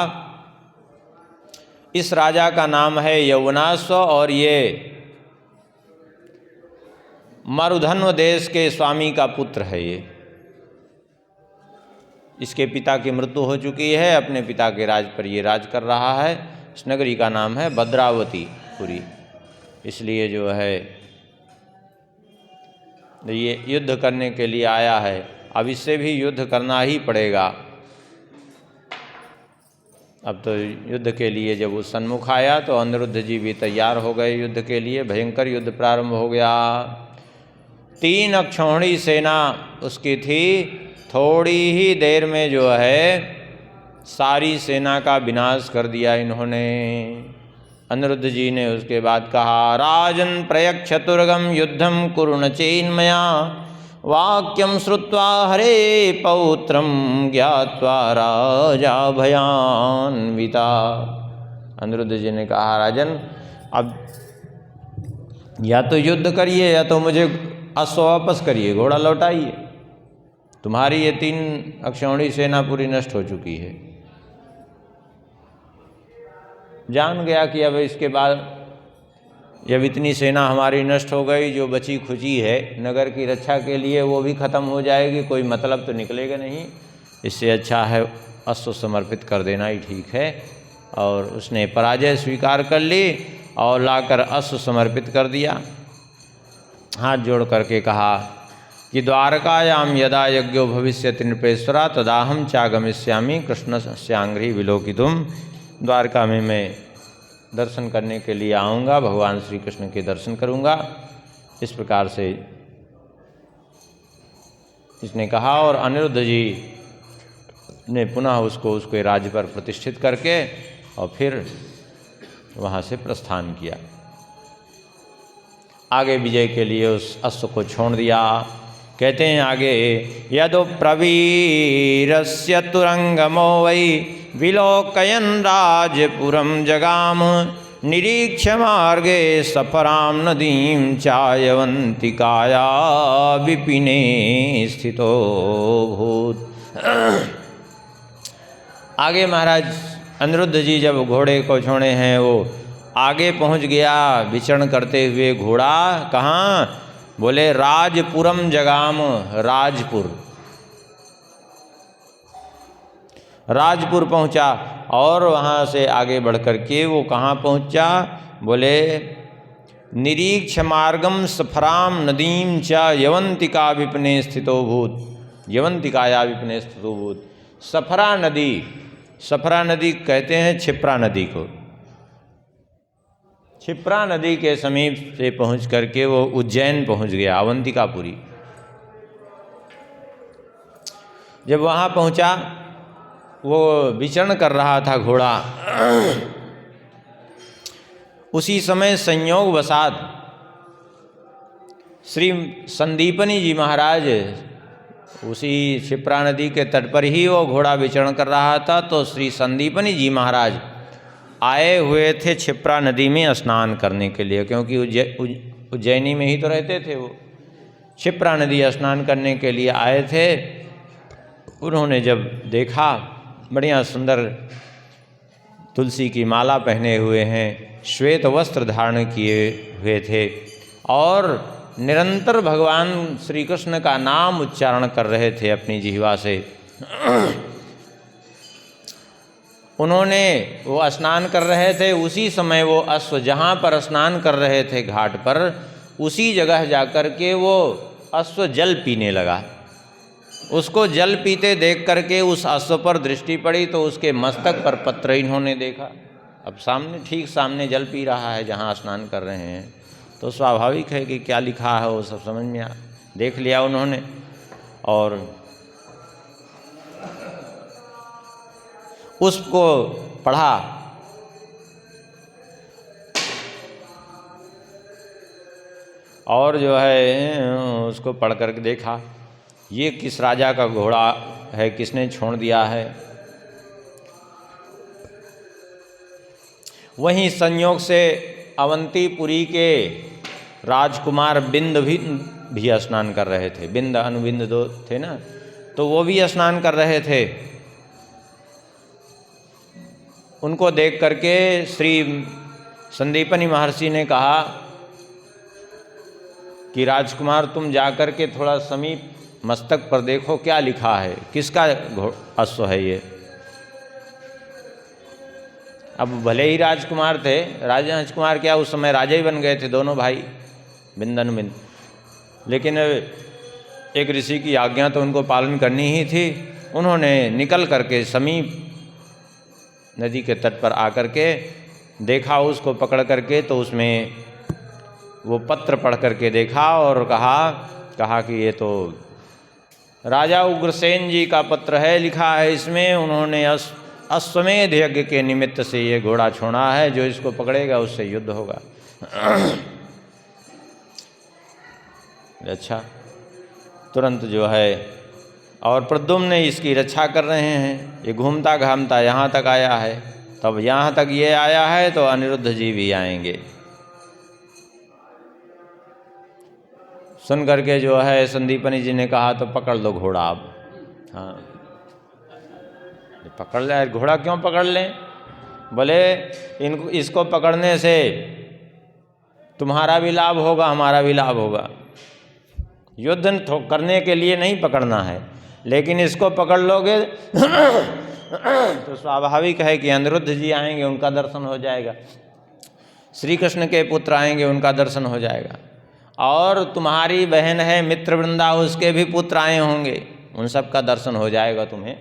इस राजा का नाम है यौवनाश्व, और ये मरुधन्व देश के स्वामी का पुत्र है। ये इसके पिता की मृत्यु हो चुकी है, अपने पिता के राज पर ये राज कर रहा है। इस नगरी का नाम है भद्रावती पुरी, इसलिए जो है ये युद्ध करने के लिए आया है। अब इससे भी युद्ध करना ही पड़ेगा। अब तो युद्ध के लिए जब वो सन्मुख आया तो अनिरुद्ध जी भी तैयार हो गए युद्ध के लिए। भयंकर युद्ध प्रारंभ हो गया। 3 अक्षौहिणी सेना उसकी थी। थोड़ी ही देर में जो है सारी सेना का विनाश कर दिया इन्होंने। अनिरुद्ध जी ने उसके बाद कहा, राजन प्रयक्षतुर्गम युद्धम कुरुन चेन्मया, वाक्यम श्रुत्वा हरे पौत्रम ज्ञात्वा राजा भयान्विता। अनिरुद्ध जी ने कहा, राजन अब या तो युद्ध करिए या तो मुझे अश्व वापस करिए, घोड़ा लौटाइए। तुम्हारी ये 3 अक्षौहिणी सेना पूरी नष्ट हो चुकी है। जान गया कि अब इसके बाद जब इतनी सेना हमारी नष्ट हो गई, जो बची खुची है नगर की रक्षा के लिए वो भी खत्म हो जाएगी, कोई मतलब तो निकलेगा नहीं। इससे अच्छा है अश्व समर्पित कर देना ही ठीक है। और उसने पराजय स्वीकार कर ली और लाकर अश्व समर्पित कर दिया। हाथ जोड़ करके कहा कि द्वारकायाम यदा यज्ञो भविष्यति नृपेश्वरा तदाहम चागमिष्यामि कृष्णस्याङ्घ्रि विलोकितुम। द्वारका में मैं दर्शन करने के लिए आऊँगा, भगवान श्री कृष्ण के दर्शन करूँगा। इस प्रकार से इसने कहा और अनिरुद्ध जी ने पुनः उसके राज्य पर प्रतिष्ठित करके और फिर वहाँ से प्रस्थान किया। आगे विजय के लिए उस अश्व को छोड़ दिया। कहते हैं आगे, यदो प्रवीरस्य तुरंगमो वै विलोकयन राजपुरम जगाम, निरीक्ष्य मार्गे सफराम नदीम चायवंतिकाया विपिने स्थितो भूत। आगे महाराज अनिरुद्ध जी जब घोड़े को छोड़े हैं, वो आगे पहुंच गया विचरण करते हुए घोड़ा। कहाँ? बोले राजपुरम जगाम, राजपुर। राजपुर पहुंचा और वहाँ से आगे बढ़ कर के वो कहाँ पहुंचा? बोले निरीक्ष मार्गम सफराम नदीम च यवंतिका विपने स्थितो भूत, यवंतिकाया विपने स्थितो भूत। सफरा नदी, सफरा नदी कहते हैं क्षिप्रा नदी को। क्षिप्रा नदी के समीप से पहुंच करके वो उज्जैन पहुंच गया, अवंतिकापुरी। जब वहाँ पहुंचा, वो विचरण कर रहा था घोड़ा। उसी समय संयोग वसात श्री संदीपनी जी महाराज, उसी क्षिप्रा नदी के तट पर ही वो घोड़ा विचरण कर रहा था, तो श्री संदीपनी जी महाराज आए हुए थे क्षिप्रा नदी में स्नान करने के लिए, क्योंकि उज्जैनी में ही तो रहते थे वो। क्षिप्रा नदी स्नान करने के लिए आए थे। उन्होंने जब देखा, बढ़िया सुंदर तुलसी की माला पहने हुए हैं, श्वेत वस्त्र धारण किए हुए थे और निरंतर भगवान श्री कृष्ण का नाम उच्चारण कर रहे थे अपनी जिह्वा से। उन्होंने, वो स्नान कर रहे थे, उसी समय वो अश्व जहाँ पर स्नान कर रहे थे घाट पर, उसी जगह जाकर के वो अश्व जल पीने लगा। उसको जल पीते देख करके उस अश्व पर दृष्टि पड़ी तो उसके मस्तक पर पत्र इन्होंने देखा। अब सामने, ठीक सामने जल पी रहा है जहाँ स्नान कर रहे हैं, तो स्वाभाविक है कि क्या लिखा है वो सब समझ में देख लिया उन्होंने। और उसको पढ़ा। और जो है उसको पढ़ करके देखा, ये किस राजा का घोड़ा है, किसने छोड़ दिया है। वहीं संयोग से अवंतीपुरी के राजकुमार बिंद भी स्नान कर रहे थे। बिंद अनुबिंद दो थे ना, तो वो भी स्नान कर रहे थे। उनको देख करके श्री संदीपनी महर्षि ने कहा कि राजकुमार तुम जाकर के थोड़ा समीप मस्तक पर देखो क्या लिखा है, किसका अश्व है ये। अब भले ही राजकुमार थे, राजकुमार क्या उस समय राजा ही बन गए थे दोनों भाई बिंदन बिंद, लेकिन एक ऋषि की आज्ञा तो उनको पालन करनी ही थी। उन्होंने निकल करके समीप नदी के तट पर आकर के देखा, उसको पकड़ करके, तो उसमें वो पत्र पढ़ करके देखा और कहा कि ये तो राजा उग्रसेन जी का पत्र है, लिखा है इसमें उन्होंने अश्वमेध यज्ञ के निमित्त से ये घोड़ा छोड़ा है, जो इसको पकड़ेगा उससे युद्ध होगा। अच्छा, तुरंत जो है, और प्रद्युम्न इसकी रक्षा कर रहे हैं। ये घूमता घामता यहाँ तक आया है, तब यहाँ तक ये आया है तो अनिरुद्ध जी भी आएंगे। सुन करके जो है संदीपनी जी ने कहा तो पकड़ लो घोड़ा अब। हाँ, पकड़ ले। घोड़ा क्यों पकड़ लें? बोले इसको पकड़ने से तुम्हारा भी लाभ होगा, हमारा भी लाभ होगा। युद्ध करने के लिए नहीं पकड़ना है, लेकिन इसको पकड़ लोगे तो स्वाभाविक है कि अनिरुद्ध जी आएंगे, उनका दर्शन हो जाएगा। श्री कृष्ण के पुत्र आएंगे, उनका दर्शन हो जाएगा। और तुम्हारी बहन है मित्रवृंदा, उसके भी पुत्र आए होंगे, उन सब का दर्शन हो जाएगा, तुम्हें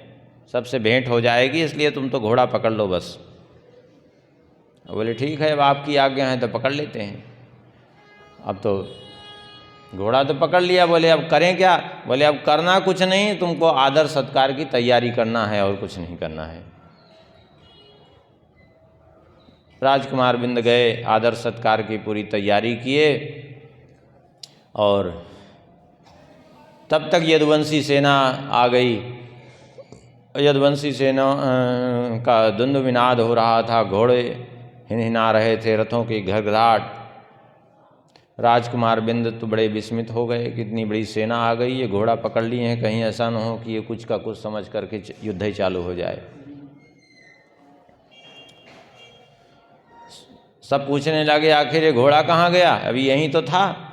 सबसे भेंट हो जाएगी, इसलिए तुम तो घोड़ा पकड़ लो बस। बोले ठीक है, अब आपकी आज्ञा है तो पकड़ लेते हैं। अब तो घोड़ा तो पकड़ लिया। बोले अब करें क्या? बोले अब करना कुछ नहीं, तुमको आदर सत्कार की तैयारी करना है और कुछ नहीं करना है। राजकुमार बिंद गए, आदर सत्कार की पूरी तैयारी किए, और तब तक यदुवंशी सेना आ गई। यदुवंशी सेना का धुंधुविनाद हो रहा था, घोड़े हिनहिना रहे थे, रथों की घड़घड़ाहट। राजकुमार बिंद तो बड़े विस्मित हो गए कि इतनी बड़ी सेना आ गई, ये घोड़ा पकड़ लिए हैं, कहीं ऐसा न हो कि ये कुछ का कुछ समझ करके युद्ध ही चालू हो जाए। सब पूछने लगे आखिर ये घोड़ा कहाँ गया, अभी यहीं तो था,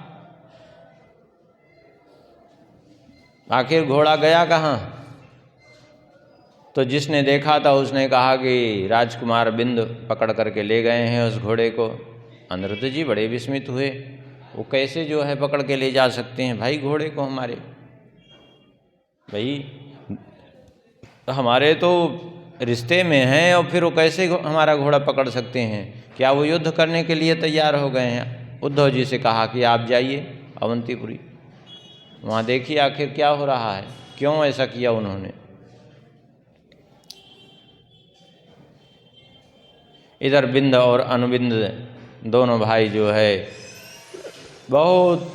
आखिर घोड़ा गया कहाँ। तो जिसने देखा था उसने कहा कि राजकुमार बिंद पकड़ करके ले गए हैं उस घोड़े को। अनिरुद्ध जी बड़े विस्मित हुए, वो कैसे जो है पकड़ के ले जा सकते हैं भाई घोड़े को हमारे, भाई हमारे तो रिश्ते में हैं और फिर वो कैसे हमारा घोड़ा पकड़ सकते हैं, क्या वो युद्ध करने के लिए तैयार हो गए हैं। उद्धव जी से कहा कि आप जाइए अवंतीपुरी, वहाँ देखिए आखिर क्या हो रहा है, क्यों ऐसा किया उन्होंने। इधर बिंद और अनुबिंद दोनों भाई जो है बहुत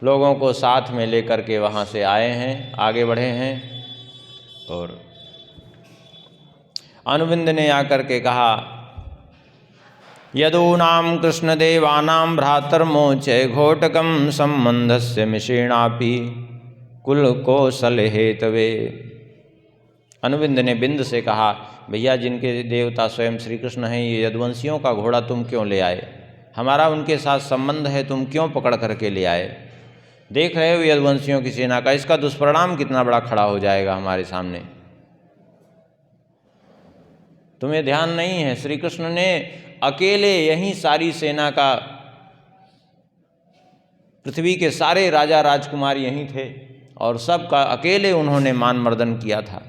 लोगों को साथ में लेकर के वहाँ से आए हैं, आगे बढ़े हैं। और अनुबिंद ने आकर के कहा, यदूनां कृष्णदेवानां भ्रातर्मोचे घोटकं संबंधस्य मिषेणापि कुल कौशल हेतवे। अनुबिंद ने बिंद से कहा, भैया जिनके देवता स्वयं श्री कृष्ण हैं, ये यदुवंशियों का घोड़ा तुम क्यों ले आए, हमारा उनके साथ संबंध है, तुम क्यों पकड़ करके ले आए। देख रहे हो यदुवंशियों की सेना का इसका दुष्परिणाम कितना बड़ा खड़ा हो जाएगा हमारे सामने। तुम्हें ध्यान नहीं है, श्री कृष्ण ने अकेले यही सारी सेना का, पृथ्वी के सारे राजा राजकुमार यहीं थे और सबका अकेले उन्होंने मान मर्दन किया था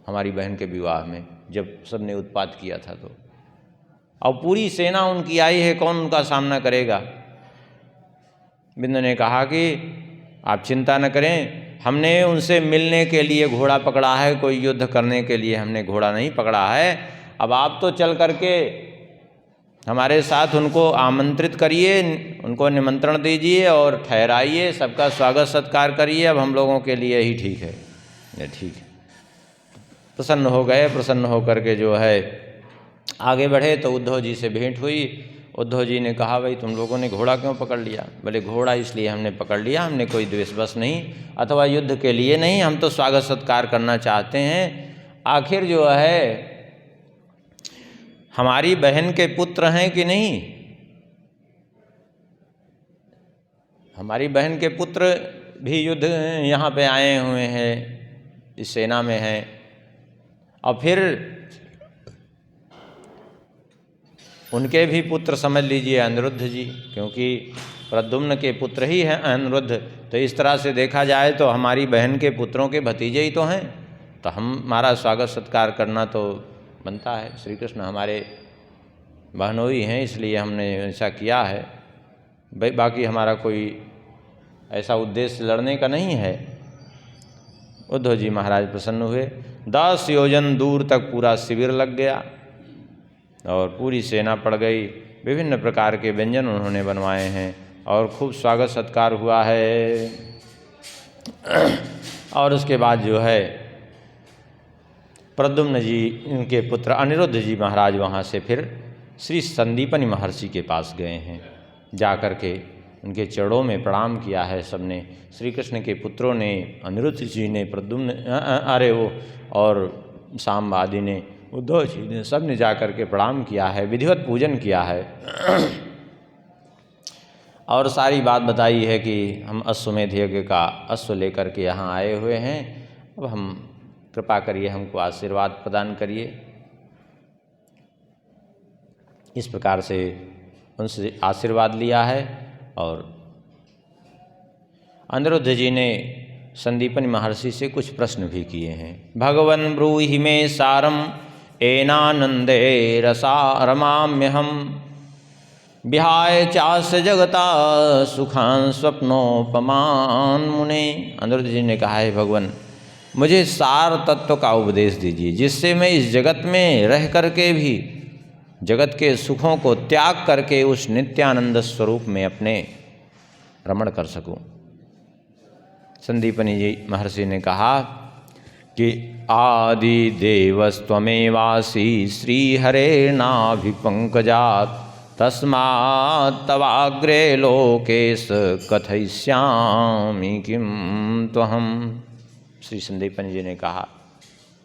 हमारी बहन के विवाह में, जब सबने उत्पात किया था। तो अब पूरी सेना उनकी आई है, कौन उनका सामना करेगा। बिंद ने कहा कि आप चिंता न करें, हमने उनसे मिलने के लिए घोड़ा पकड़ा है, कोई युद्ध करने के लिए हमने घोड़ा नहीं पकड़ा है। अब आप तो चल करके हमारे साथ उनको आमंत्रित करिए, उनको निमंत्रण दीजिए और ठहराइए, सबका स्वागत सत्कार करिए, अब हम लोगों के लिए ही ठीक है। ये ठीक है। प्रसन्न हो गए, प्रसन्न होकर के जो है आगे बढ़े। तो उद्धव जी से भेंट हुई। उद्धव जी ने कहा, भाई तुम लोगों ने घोड़ा क्यों पकड़ लिया। बोले घोड़ा इसलिए हमने पकड़ लिया, हमने कोई द्वेषवश नहीं अथवा युद्ध के लिए नहीं, हम तो स्वागत सत्कार करना चाहते हैं। आखिर जो है हमारी बहन के पुत्र हैं कि नहीं, हमारी बहन के पुत्र भी युद्ध यहाँ पे आए हुए हैं, इस सेना में हैं। और फिर उनके भी पुत्र समझ लीजिए अनिरुद्ध जी, क्योंकि प्रद्युम्न के पुत्र ही हैं अनिरुद्ध। तो इस तरह से देखा जाए तो हमारी बहन के पुत्रों के भतीजे ही तो हैं, तो हमारा स्वागत सत्कार करना तो बनता है। श्री कृष्ण हमारे बहनोई हैं, इसलिए हमने ऐसा किया है। बाकी हमारा कोई ऐसा उद्देश्य लड़ने का नहीं है। उद्धव जी महाराज प्रसन्न हुए। 10 योजन दूर तक पूरा शिविर लग गया और पूरी सेना पड़ गई। विभिन्न प्रकार के व्यंजन उन्होंने बनवाए हैं और खूब स्वागत सत्कार हुआ है। और उसके बाद जो है प्रद्युम्न जी इनके पुत्र अनिरुद्ध जी महाराज वहाँ से फिर श्री संदीपनि महर्षि के पास गए हैं। जा कर के उनके चरणों में प्रणाम किया है सबने। श्री कृष्ण के पुत्रों ने, अनिरुद्ध जी ने, प्रद्युम्न और साम्ब आदि ने, उद्धव जी ने, सब ने जा कर के प्रणाम किया है, विधिवत पूजन किया है। और सारी बात बताई है कि हम अश्वमेध यज्ञ का अश्व लेकर के यहाँ आए हुए हैं, अब हम कृपा करिए, हमको आशीर्वाद प्रदान करिए। इस प्रकार से उनसे आशीर्वाद लिया है। और अनिरुद्ध जी ने संदीपनि महर्षि से कुछ प्रश्न भी किए हैं। भगवन् ब्रूहि मे सारम एनानंदे रसा रमाम्यहम विहाय चास्य जगता सुखान स्वप्नोपमान मुने। अनिरुद्ध जी ने कहा है, भगवान मुझे सार तत्व का उपदेश दीजिए, जिससे मैं इस जगत में रह करके भी जगत के सुखों को त्याग करके उस नित्यानंद स्वरूप में अपने रमण कर सकूं। संदीपनि जी महर्षि ने कहा कि आदि देवस्त्वमेवासि श्रीहरेर्नाभिपंकजात् तस्मात् तवाग्रे लोकेश कथयिष्यामि किं त्वहम्। श्री संदीपनि जी ने कहा,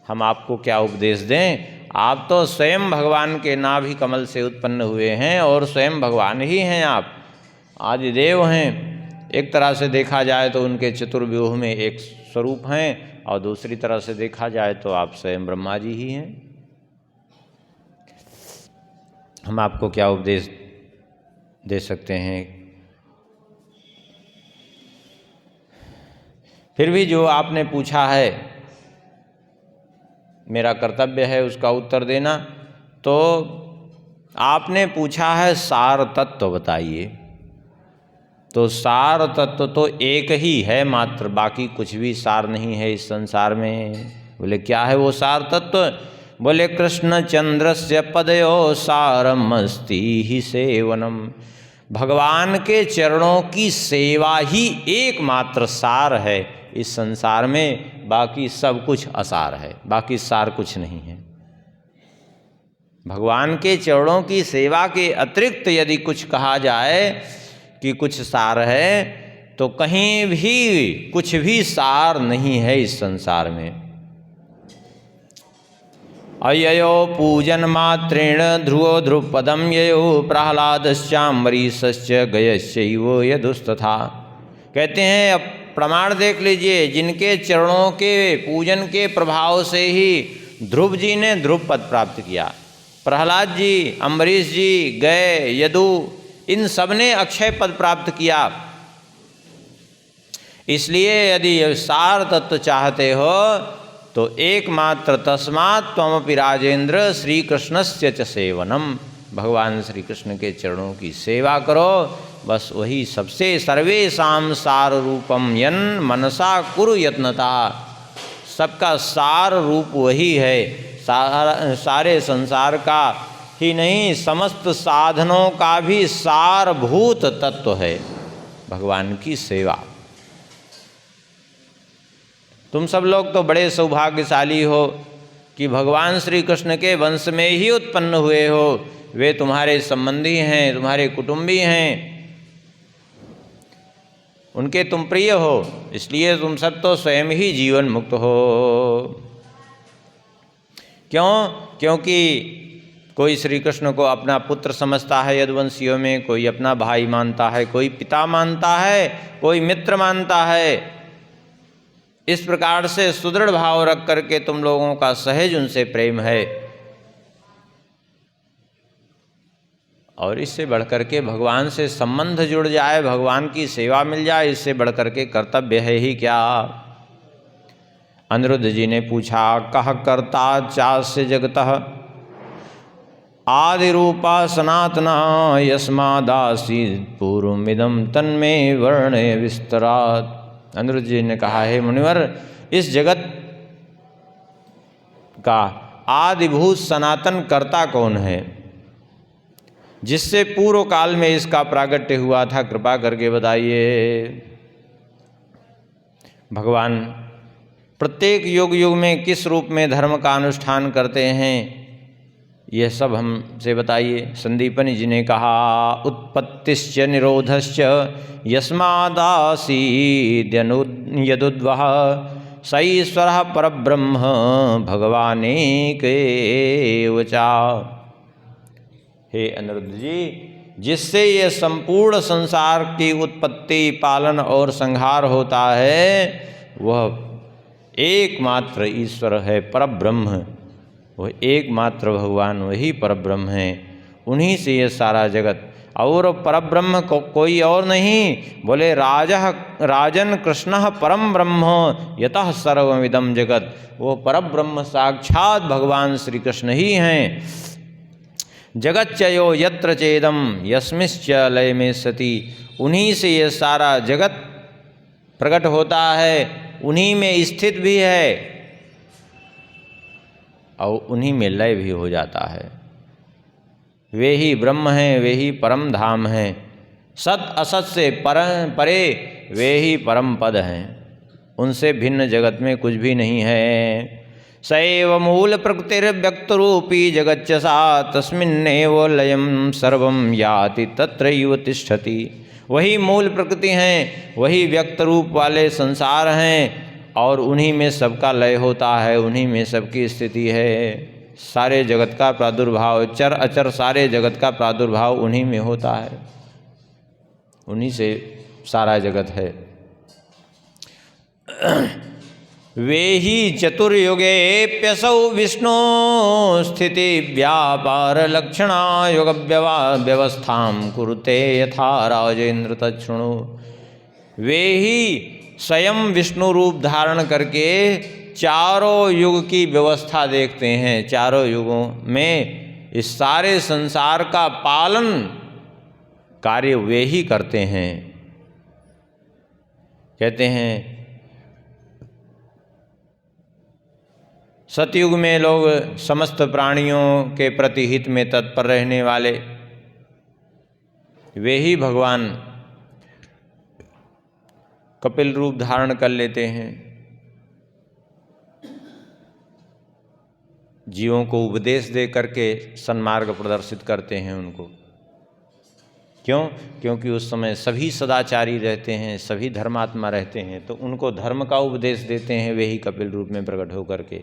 हम आपको क्या उपदेश दें, आप तो स्वयं भगवान के नाभि कमल से उत्पन्न हुए हैं और स्वयं भगवान ही हैं। आप आदिदेव हैं। एक तरह से देखा जाए तो उनके चतुर्व्यूह में एक स्वरूप हैं और दूसरी तरह से देखा जाए तो आप स्वयं ब्रह्मा जी ही हैं। हम आपको क्या उपदेश दे सकते हैं? फिर भी जो आपने पूछा है, मेरा कर्तव्य है उसका उत्तर देना। तो आपने पूछा है सार तत्व बताइए, तो सार तत्व तो एक ही है मात्र, बाकी कुछ भी सार नहीं है इस संसार में। बोले क्या है वो सार तत्व? बोले कृष्ण चंद्रस्य पदयो सारमस्ति ही सेवनम। भगवान के चरणों की सेवा ही एकमात्र सार है इस संसार में, बाकी सब कुछ असार है, बाकी सार कुछ नहीं है। भगवान के चरणों की सेवा के अतिरिक्त यदि कुछ कहा जाए कि कुछ सार है, तो कहीं भी कुछ भी सार नहीं है इस संसार में। अययो पूजन मात्रेण ध्रुवो ध्रुपदम ययो प्रहलादश्चाम्बरीशश्च गयश्चैव यदुस्तथा। कहते हैं अब प्रमाण देख लीजिए, जिनके चरणों के पूजन के प्रभाव से ही ध्रुव जी ने ध्रुव पद प्राप्त किया, प्रहलाद जी, अम्बरीश जी, गए, यदु, इन सब ने अक्षय पद प्राप्त किया। इसलिए यदि सार तत्व चाहते हो तो एकमात्र तस्मात् त्वमपि राजेंद्र श्री कृष्णस्य च सेवनम। भगवान श्री कृष्ण के चरणों की सेवा करो, बस वही सबसे सर्वेषां सार रूपम यन मनसा कुरु यत्नता। सबका सार रूप वही है, सारे संसार का ही नहीं समस्त साधनों का भी सारभूत तत्व है भगवान की सेवा। तुम सब लोग तो बड़े सौभाग्यशाली हो कि भगवान श्री कृष्ण के वंश में ही उत्पन्न हुए हो। वे तुम्हारे संबंधी हैं, तुम्हारे कुटुंबी हैं, उनके तुम प्रिय हो, इसलिए तुम सब तो स्वयं ही जीवन मुक्त हो। क्यों? क्योंकि कोई श्री कृष्ण को अपना पुत्र समझता है यदुवंशियों में, कोई अपना भाई मानता है, कोई पिता मानता है, कोई मित्र मानता है। इस प्रकार से सुदृढ़ भाव रख करके तुम लोगों का सहज उनसे प्रेम है, और इससे बढ़कर के भगवान से संबंध जुड़ जाए, भगवान की सेवा मिल जाए, इससे बढ़कर के कर्तव्य है ही क्या। अनिरुद्ध जी ने पूछा, कह कर्ता चास्य जगतः आदि रूपा सनातना यस्मादासी पूर्वमिदं तन्मे वर्णे विस्तरात्। अनिरुद्ध जी ने कहा, हे मुनिवर, इस जगत का आदिभूत सनातन कर्ता कौन है, जिससे पूर्व काल में इसका प्रागट्य हुआ था, कृपा करके बताइए। भगवान प्रत्येक युग युग में किस रूप में धर्म का अनुष्ठान करते हैं, यह सब हमसे बताइए। संदीपनि जी ने कहा, उत्पत्तिश्च निरोधश्च यस्मादासीद्यनुद्वः स ईश्वरः परब्रह्म भगवानेकैव च। हे अनिरुद्ध जी, जिससे ये संपूर्ण संसार की उत्पत्ति, पालन और संहार होता है, वह एकमात्र ईश्वर है, परब्रह्म। वह एकमात्र भगवान वही परब्रह्म है, उन्हीं से ये सारा जगत, और परब्रह्म को कोई और नहीं। बोले राजन कृष्णः परम ब्रह्म यतः सर्वमिदं जगत। वो परब्रह्म साक्षात भगवान श्री कृष्ण ही हैं। जगच्चयो यत्र चेदम यस्मिश्च लय में सती। उन्हीं से ये सारा जगत प्रकट होता है, उन्हीं में स्थित भी है और उन्हीं में लय भी हो जाता है। वे ही ब्रह्म हैं, वे ही परम धाम हैं। सत असत से परे वे ही परम पद हैं, उनसे भिन्न जगत में कुछ भी नहीं है। सैव मूल प्रकृतिर्व्यक्त रूपी जगच्च सा तस्मिन्नेव लयम सर्वम याति तत्रैव तिष्ठति। वही मूल प्रकृति हैं, वही व्यक्त रूप वाले संसार हैं, और उन्हीं में सबका लय होता है, उन्हीं में सबकी स्थिति है। सारे जगत का प्रादुर्भाव, चर अचर सारे जगत का प्रादुर्भाव उन्हीं में होता है, उन्हीं से सारा जगत है। वे ही चतुर्युगेप्यसौ विष्णु स्थिति व्यापार लक्षणा युग व्यवस्थां कुरुते यथा राजेंद्र तच्छृणु। वे ही स्वयं विष्णु रूप धारण करके चारों युग की व्यवस्था देखते हैं। चारों युगों में इस सारे संसार का पालन कार्य वे ही करते हैं। कहते हैं सतयुग में लोग समस्त प्राणियों के प्रति हित में तत्पर रहने वाले वे ही भगवान कपिल रूप धारण कर लेते हैं। जीवों को उपदेश दे करके सन्मार्ग प्रदर्शित करते हैं उनको। क्यों? क्योंकि उस समय सभी सदाचारी रहते हैं, सभी धर्मात्मा रहते हैं, तो उनको धर्म का उपदेश देते हैं वे ही कपिल रूप में प्रकट होकर के।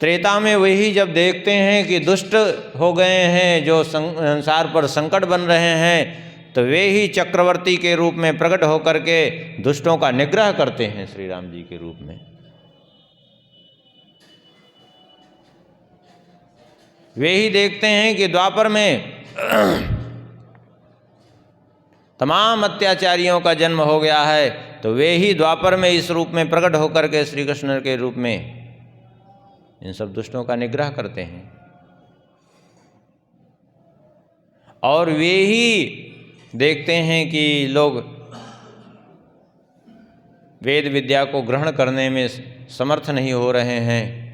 त्रेता में वही जब देखते हैं कि दुष्ट हो गए हैं, जो संसार पर संकट बन रहे हैं, तो वे ही चक्रवर्ती के रूप में प्रकट होकर के दुष्टों का निग्रह करते हैं श्री राम जी के रूप में। वे ही देखते हैं कि द्वापर में तमाम अत्याचारियों का जन्म हो गया है, तो वे ही द्वापर में इस रूप में प्रकट होकर के श्री कृष्ण के रूप में इन सब दुष्टों का निग्रह करते हैं। और वे ही देखते हैं कि लोग वेद विद्या को ग्रहण करने में समर्थ नहीं हो रहे हैं,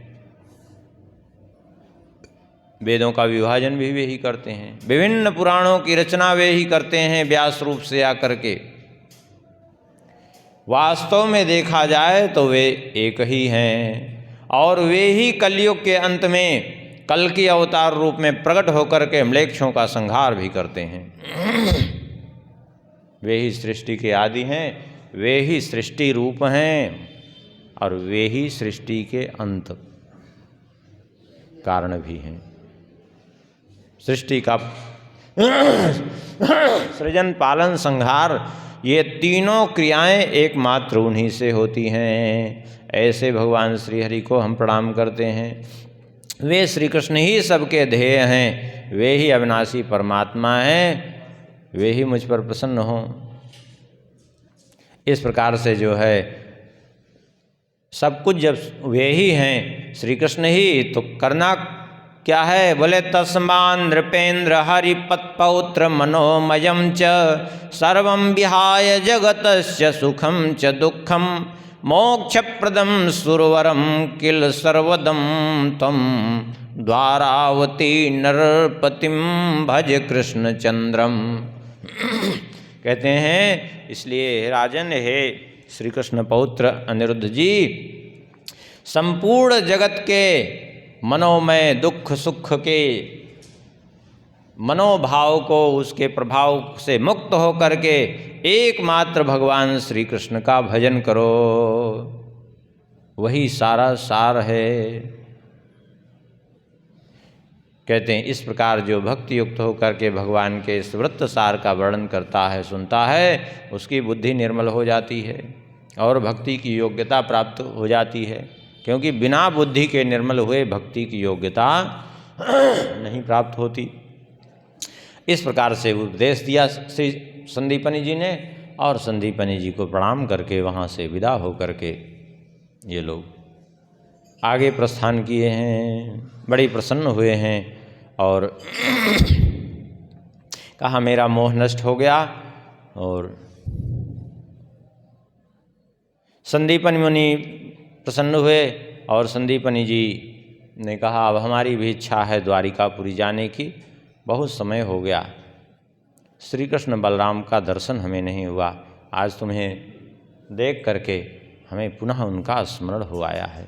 वेदों का विभाजन भी वे ही करते हैं। विभिन्न पुराणों की रचना वे ही करते हैं व्यास रूप से आकर के। वास्तव में देखा जाए तो वे एक ही हैं, और वे ही कलयुग के अंत में कल की अवतार रूप में प्रकट होकर के म्लेच्छों का संहार भी करते हैं। वे ही सृष्टि के आदि हैं, वे ही सृष्टि रूप हैं, और वे ही सृष्टि के अंत कारण भी हैं। सृष्टि का सृजन, पालन, संहार, ये तीनों क्रियाएं एकमात्र उन्हीं से होती हैं। ऐसे भगवान श्री हरि को हम प्रणाम करते हैं। वे श्री कृष्ण ही सबके ध्येय हैं, वे ही अविनाशी परमात्मा हैं, वे ही मुझ पर प्रसन्न हों। इस प्रकार से जो है सब कुछ जब वे ही हैं, श्री कृष्ण ही, तो करना क्या है? बोले तस्मान् नृपेन्द्र हरिपत्पौत्र मनोमयं च सर्वं विहाय जगतस्य सुखं च दुःखं मोक्षप्रदं सुरवरं किल सर्वदं त्वं द्वारावती नरपतिं भज कृष्णचंद्रम। कहते हैं इसलिए राजन, हे श्री कृष्ण पौत्र अनिरुद्ध जी, संपूर्ण जगत के मनोमय दुख सुख के मनोभाव को, उसके प्रभाव से मुक्त होकर के एकमात्र भगवान श्री कृष्ण का भजन करो, वही सारा सार है। कहते हैं इस प्रकार जो भक्ति युक्त होकर के भगवान के इस वृत्त सार का वर्णन करता है, सुनता है, उसकी बुद्धि निर्मल हो जाती है और भक्ति की योग्यता प्राप्त हो जाती है। क्योंकि बिना बुद्धि के निर्मल हुए भक्ति की योग्यता नहीं प्राप्त होती। इस प्रकार से उपदेश दिया श्री संदीपनी जी ने, और संदीपनी जी को प्रणाम करके वहाँ से विदा हो करके ये लोग आगे प्रस्थान किए हैं। बड़ी प्रसन्न हुए हैं और कहा मेरा मोह नष्ट हो गया। और संदीपनी मुनि प्रसन्न हुए और संदीपनी जी ने कहा अब हमारी भी इच्छा है द्वारिकापुरी जाने की, बहुत समय हो गया, श्री कृष्ण बलराम का दर्शन हमें नहीं हुआ, आज तुम्हें देख करके हमें पुनः उनका स्मरण हो आया है।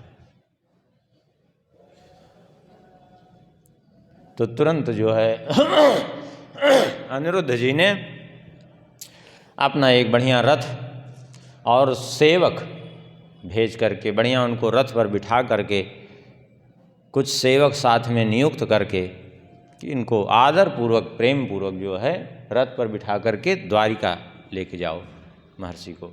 तो तुरंत जो है अनिरुद्ध जी ने अपना एक बढ़िया रथ और सेवक भेज करके बढ़िया उनको रथ पर बिठा करके कुछ सेवक साथ में नियुक्त करके कि इनको आदर पूर्वक प्रेम पूर्वक जो है रथ पर बिठा करके द्वारिका लेके जाओ महर्षि को।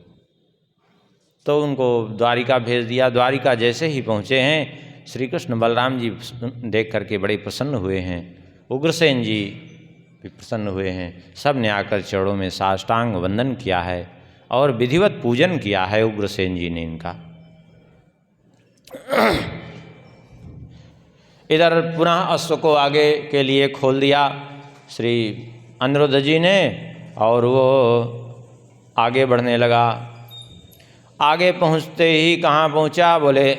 तो उनको द्वारिका भेज दिया। द्वारिका जैसे ही पहुँचे हैं, श्री कृष्ण बलराम जी देख करके बड़े प्रसन्न हुए हैं, उग्रसेन जी भी प्रसन्न हुए हैं। सब ने आकर चरणों में साष्टांग वंदन किया है और विधिवत पूजन किया है उग्रसेन जी ने इनका। इधर पुनः अश्व को आगे के लिए खोल दिया श्री अनिरुद्ध जी ने और वो आगे बढ़ने लगा। आगे पहुँचते ही कहाँ पहुँचा, बोले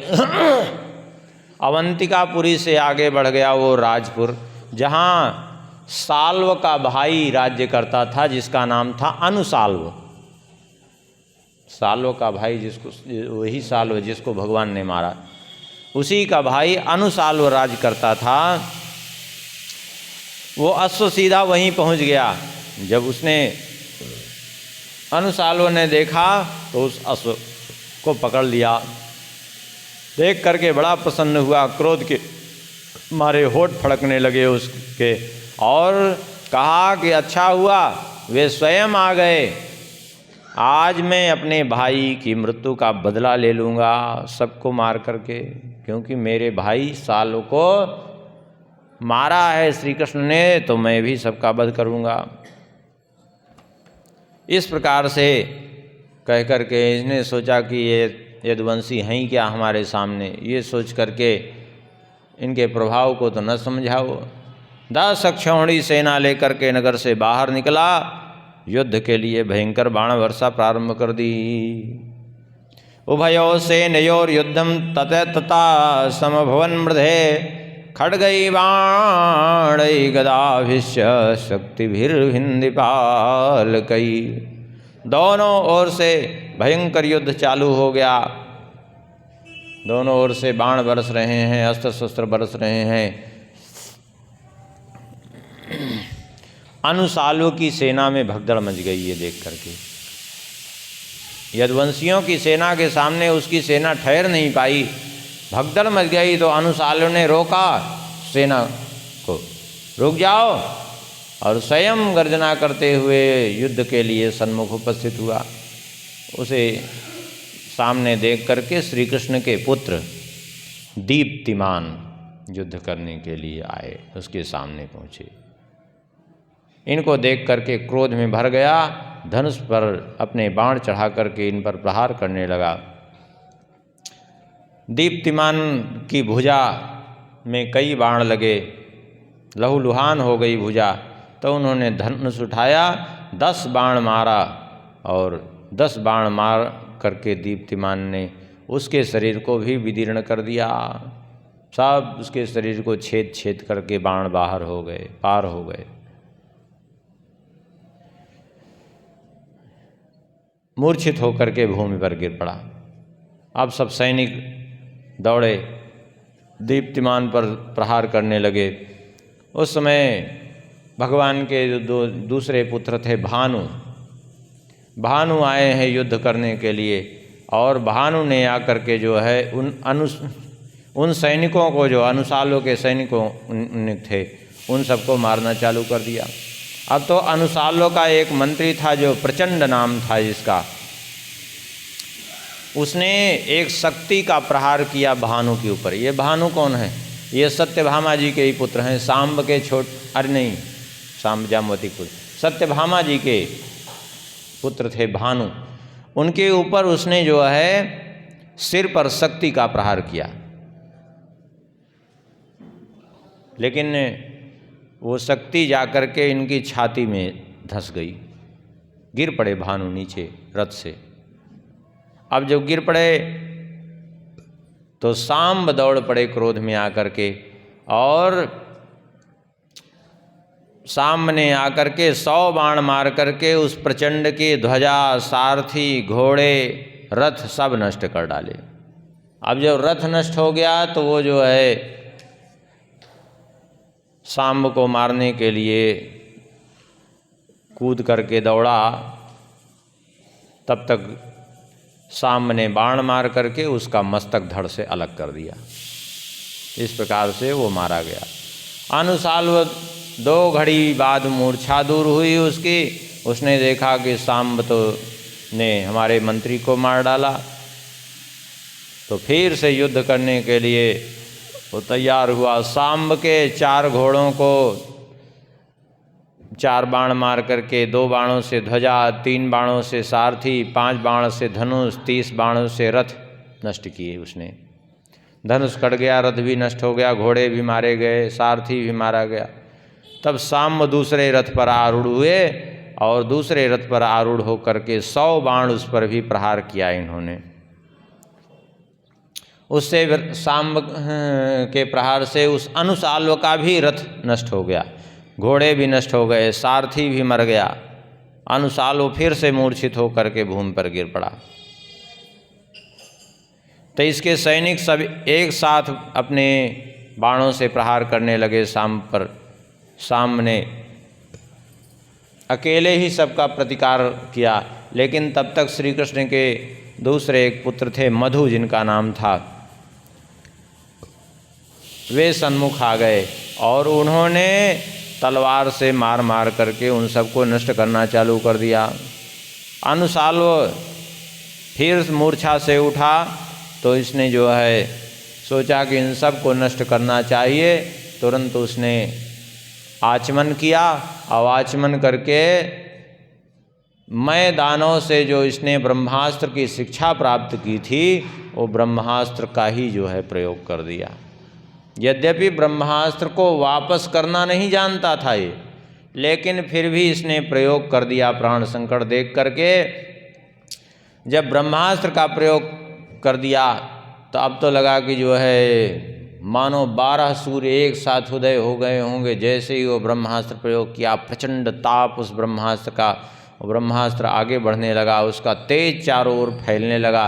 अवंतिकापुरी से आगे बढ़ गया वो राजपुर, जहाँ साल्व का भाई राज्य करता था जिसका नाम था अनुसाल्व। साल्व का भाई जिसको, वही साल्व जिसको भगवान ने मारा, उसी का भाई अनुसाल्व राज करता था। वो अश्व सीधा वहीं पहुंच गया। जब उसने अनुसाल्व ने देखा तो उस अश्व को पकड़ लिया। देख करके बड़ा प्रसन्न हुआ, क्रोध के मारे होठ फड़कने लगे उसके, और कहा कि अच्छा हुआ वे स्वयं आ गए, आज मैं अपने भाई की मृत्यु का बदला ले लूँगा सबको मार करके, क्योंकि मेरे भाई सालों को मारा है श्री कृष्ण ने, तो मैं भी सबका वध करूँगा। इस प्रकार से कह करके इसने सोचा कि ये यदुवंशी हैं ही क्या हमारे सामने, ये सोच करके इनके प्रभाव को तो न समझाओ। 10 अक्षौहिणी सेना लेकर के नगर से बाहर निकला, युद्ध के लिए भयंकर बाण वर्षा प्रारंभ कर दी। उभयो सेनयोर्युद्धम तथा समभवन मृधे, खड्गै बाणै गदाभिश्च शक्तिभिर्भिन्दिपालकै। दोनों ओर से भयंकर युद्ध चालू हो गया। दोनों ओर से बाण बरस रहे हैं, अस्त्र शस्त्र बरस रहे हैं। अनुसाल्व की सेना में भगदड़ मच गई ये देख करके। यदुवंशियों की सेना के सामने उसकी सेना ठहर नहीं पाई, भगदड़ मच गई। तो अनुसाल्व ने रोका सेना को, रुक जाओ, और स्वयं गर्जना करते हुए युद्ध के लिए सन्मुख उपस्थित हुआ। उसे सामने देख करके श्री कृष्ण के पुत्र दीप्तिमान युद्ध करने के लिए आए, उसके सामने पहुँचे। इनको देख करके क्रोध में भर गया, धनुष पर अपने बाण चढ़ा करके इन पर प्रहार करने लगा। दीप्तिमान की भुजा में कई बाण लगे, लहूलुहान हो गई भुजा। तो उन्होंने धनुष उठाया, 10 बाण मारा, और 10 बाण मार करके दीप्तिमान ने उसके शरीर को भी विदीर्ण कर दिया। सब उसके शरीर को छेद छेद करके बाण बाहर हो गए, पार हो गए। मूर्छित होकर के भूमि पर गिर पड़ा। अब सब सैनिक दौड़े, दीप्तिमान पर प्रहार करने लगे। उस समय भगवान के जो दूसरे पुत्र थे भानु, भानु आए हैं युद्ध करने के लिए, और भानु ने आकर के जो है उन सैनिकों को, जो अनुसाल्व के सैनिकों थे, उन सबको मारना चालू कर दिया। अब तो अनुसाल्व का एक मंत्री था जो प्रचंड नाम था जिसका, उसने एक शक्ति का प्रहार किया भानु के ऊपर। ये भानु कौन है? ये सत्यभामा जी के ही पुत्र हैं, सांब के अरे नहीं, सांब जामवती पुत्र, सत्यभामा जी के पुत्र थे भानु। उनके ऊपर उसने जो है सिर पर शक्ति का प्रहार किया, लेकिन वो शक्ति जाकर के इनकी छाती में धंस गई। गिर पड़े भानु नीचे रथ से। अब जब गिर पड़े तो सांब दौड़ पड़े क्रोध में आकर के, और सांब ने आकर के 100 बाण मार करके उस प्रचंड के ध्वजा, सारथी, घोड़े, रथ सब नष्ट कर डाले। अब जब रथ नष्ट हो गया तो वो जो है सांब को मारने के लिए कूद करके दौड़ा। तब तक सांब ने बाण मार करके उसका मस्तक धड़ से अलग कर दिया। इस प्रकार से वो मारा गया। अनुसाल्व 2 घड़ी बाद मूर्छा दूर हुई उसकी। उसने देखा कि सांब तो ने हमारे मंत्री को मार डाला, तो फिर से युद्ध करने के लिए वो तैयार हुआ। सांब के 4 घोड़ों को 4 बाण मार करके 2 बाणों से ध्वजा, 3 बाणों से सारथी, 5 बाण से धनुष, 30 बाणों से रथ नष्ट किए उसने। धनुष कट गया, रथ भी नष्ट हो गया, घोड़े भी मारे गए, सारथी भी मारा गया। तब सांब दूसरे रथ पर आरूढ़ हुए और दूसरे रथ पर आरूढ़ होकर के 100 बाण उस पर भी प्रहार किया इन्होंने। उससे सांब के प्रहार से उस अनुसाल्व का भी रथ नष्ट हो गया, घोड़े भी नष्ट हो गए, सारथी भी मर गया। अनुसाल्व फिर से मूर्छित होकर के भूमि पर गिर पड़ा। तो इसके सैनिक सब एक साथ अपने बाणों से प्रहार करने लगे सांब पर। सांब ने अकेले ही सबका प्रतिकार किया, लेकिन तब तक श्री कृष्ण के दूसरे एक पुत्र थे, मधु जिनका नाम था, वे सन्मुख आ गए और उन्होंने तलवार से मार मार करके उन सबको नष्ट करना चालू कर दिया। अनुसाल्व फिर मूर्छा से उठा तो इसने जो है सोचा कि इन सब को नष्ट करना चाहिए। तुरंत उसने आचमन किया और आचमन करके मैं दानों से जो इसने ब्रह्मास्त्र की शिक्षा प्राप्त की थी वो ब्रह्मास्त्र का ही जो है प्रयोग कर दिया। यद्यपि ब्रह्मास्त्र को वापस करना नहीं जानता था ये, लेकिन फिर भी इसने प्रयोग कर दिया प्राण संकट देख करके। जब ब्रह्मास्त्र का प्रयोग कर दिया तो अब तो लगा कि जो है मानो 12 सूर्य एक साथ उदय हो गए होंगे। जैसे ही वो ब्रह्मास्त्र प्रयोग किया, प्रचंड ताप उस ब्रह्मास्त्र का, ब्रह्मास्त्र आगे बढ़ने लगा, उसका तेज चारों ओर फैलने लगा।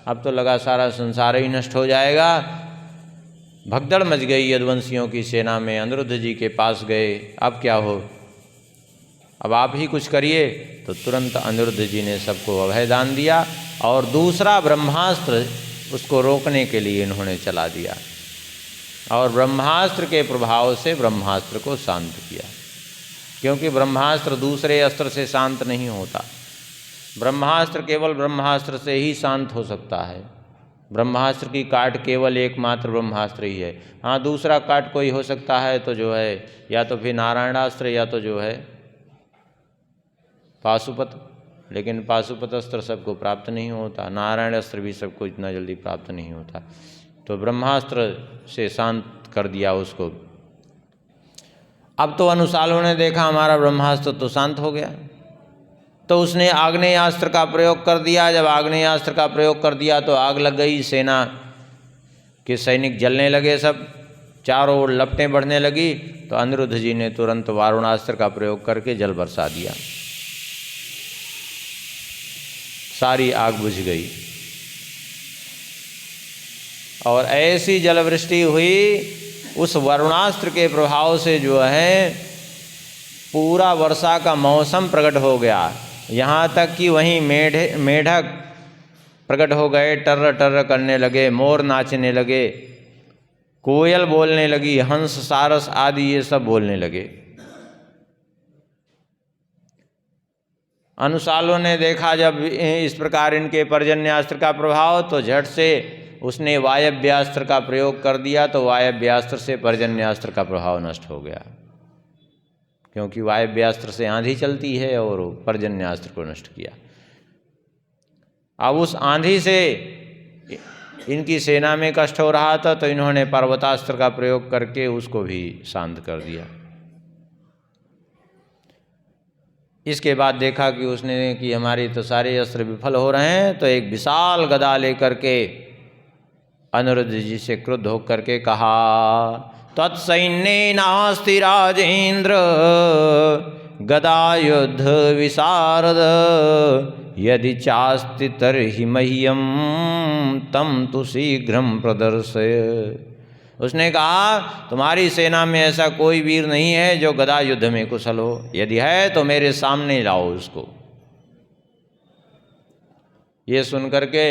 अब तो लगा सारा संसार ही नष्ट हो जाएगा। भगदड़ मच गई यदुवंशियों की सेना में। अनिरुद्ध जी के पास गए, अब क्या हो, अब आप ही कुछ करिए। तो तुरंत अनिरुद्ध जी ने सबको अभय दान दिया और दूसरा ब्रह्मास्त्र उसको रोकने के लिए इन्होंने चला दिया और ब्रह्मास्त्र के प्रभाव से ब्रह्मास्त्र को शांत किया। क्योंकि ब्रह्मास्त्र दूसरे अस्त्र से शांत नहीं होता, ब्रह्मास्त्र केवल ब्रह्मास्त्र से ही शांत हो सकता है। ब्रह्मास्त्र की काट केवल एकमात्र ब्रह्मास्त्र ही है। हाँ, दूसरा काट कोई हो सकता है तो जो है या तो फिर नारायणास्त्र या तो जो है पाशुपत, लेकिन पाशुपत अस्त्र सबको प्राप्त नहीं होता, नारायण अस्त्र भी सबको इतना जल्दी प्राप्त नहीं होता। तो ब्रह्मास्त्र से शांत कर दिया उसको। अब तो अनुसाल्व ने देखा हमारा ब्रह्मास्त्र तो शांत हो गया, तो उसने आग्नेयास्त्र का प्रयोग कर दिया। जब आग्नेयास्त्र का प्रयोग कर दिया तो आग लग गई, सेना के सैनिक जलने लगे, सब चारों ओर लपटें बढ़ने लगी। तो अनिरुद्ध जी ने तुरंत वारुणास्त्र का प्रयोग करके जल बरसा दिया, सारी आग बुझ गई और ऐसी जलवृष्टि हुई उस वरुणास्त्र के प्रभाव से जो है पूरा वर्षा का मौसम प्रकट हो गया। यहाँ तक कि वहीं मेढक प्रकट हो गए, टर्र टर्र करने लगे, मोर नाचने लगे, कोयल बोलने लगी, हंस सारस आदि ये सब बोलने लगे। अनुसाल्व ने देखा जब इस प्रकार इनके पर्जन्यास्त्र का प्रभाव, तो झट से उसने वायव्यास्त्र का प्रयोग कर दिया। तो वायव्यास्त्र से पर्जन्यास्त्र का प्रभाव नष्ट हो गया, क्योंकि वायव्यास्त्र से आंधी चलती है और पर्जन्यास्त्र को नष्ट किया। अब उस आंधी से इनकी सेना में कष्ट हो रहा था तो इन्होंने पर्वतास्त्र का प्रयोग करके उसको भी शांत कर दिया। इसके बाद देखा कि उसने कि हमारे तो सारे अस्त्र विफल हो रहे हैं, तो एक विशाल गदा लेकर के अनिरुद्ध जी से क्रुद्ध होकर के कहा, तत्सैन्ये नास्ति राजेन्द्र गदा युद्ध विशारद, यदि चास्ति तर्हि मह्यम तम तु शीघ्रम प्रदर्शय। उसने कहा तुम्हारी सेना में ऐसा कोई वीर नहीं है जो गदा युद्ध में कुशल हो, यदि है तो मेरे सामने लाओ उसको। ये सुनकर के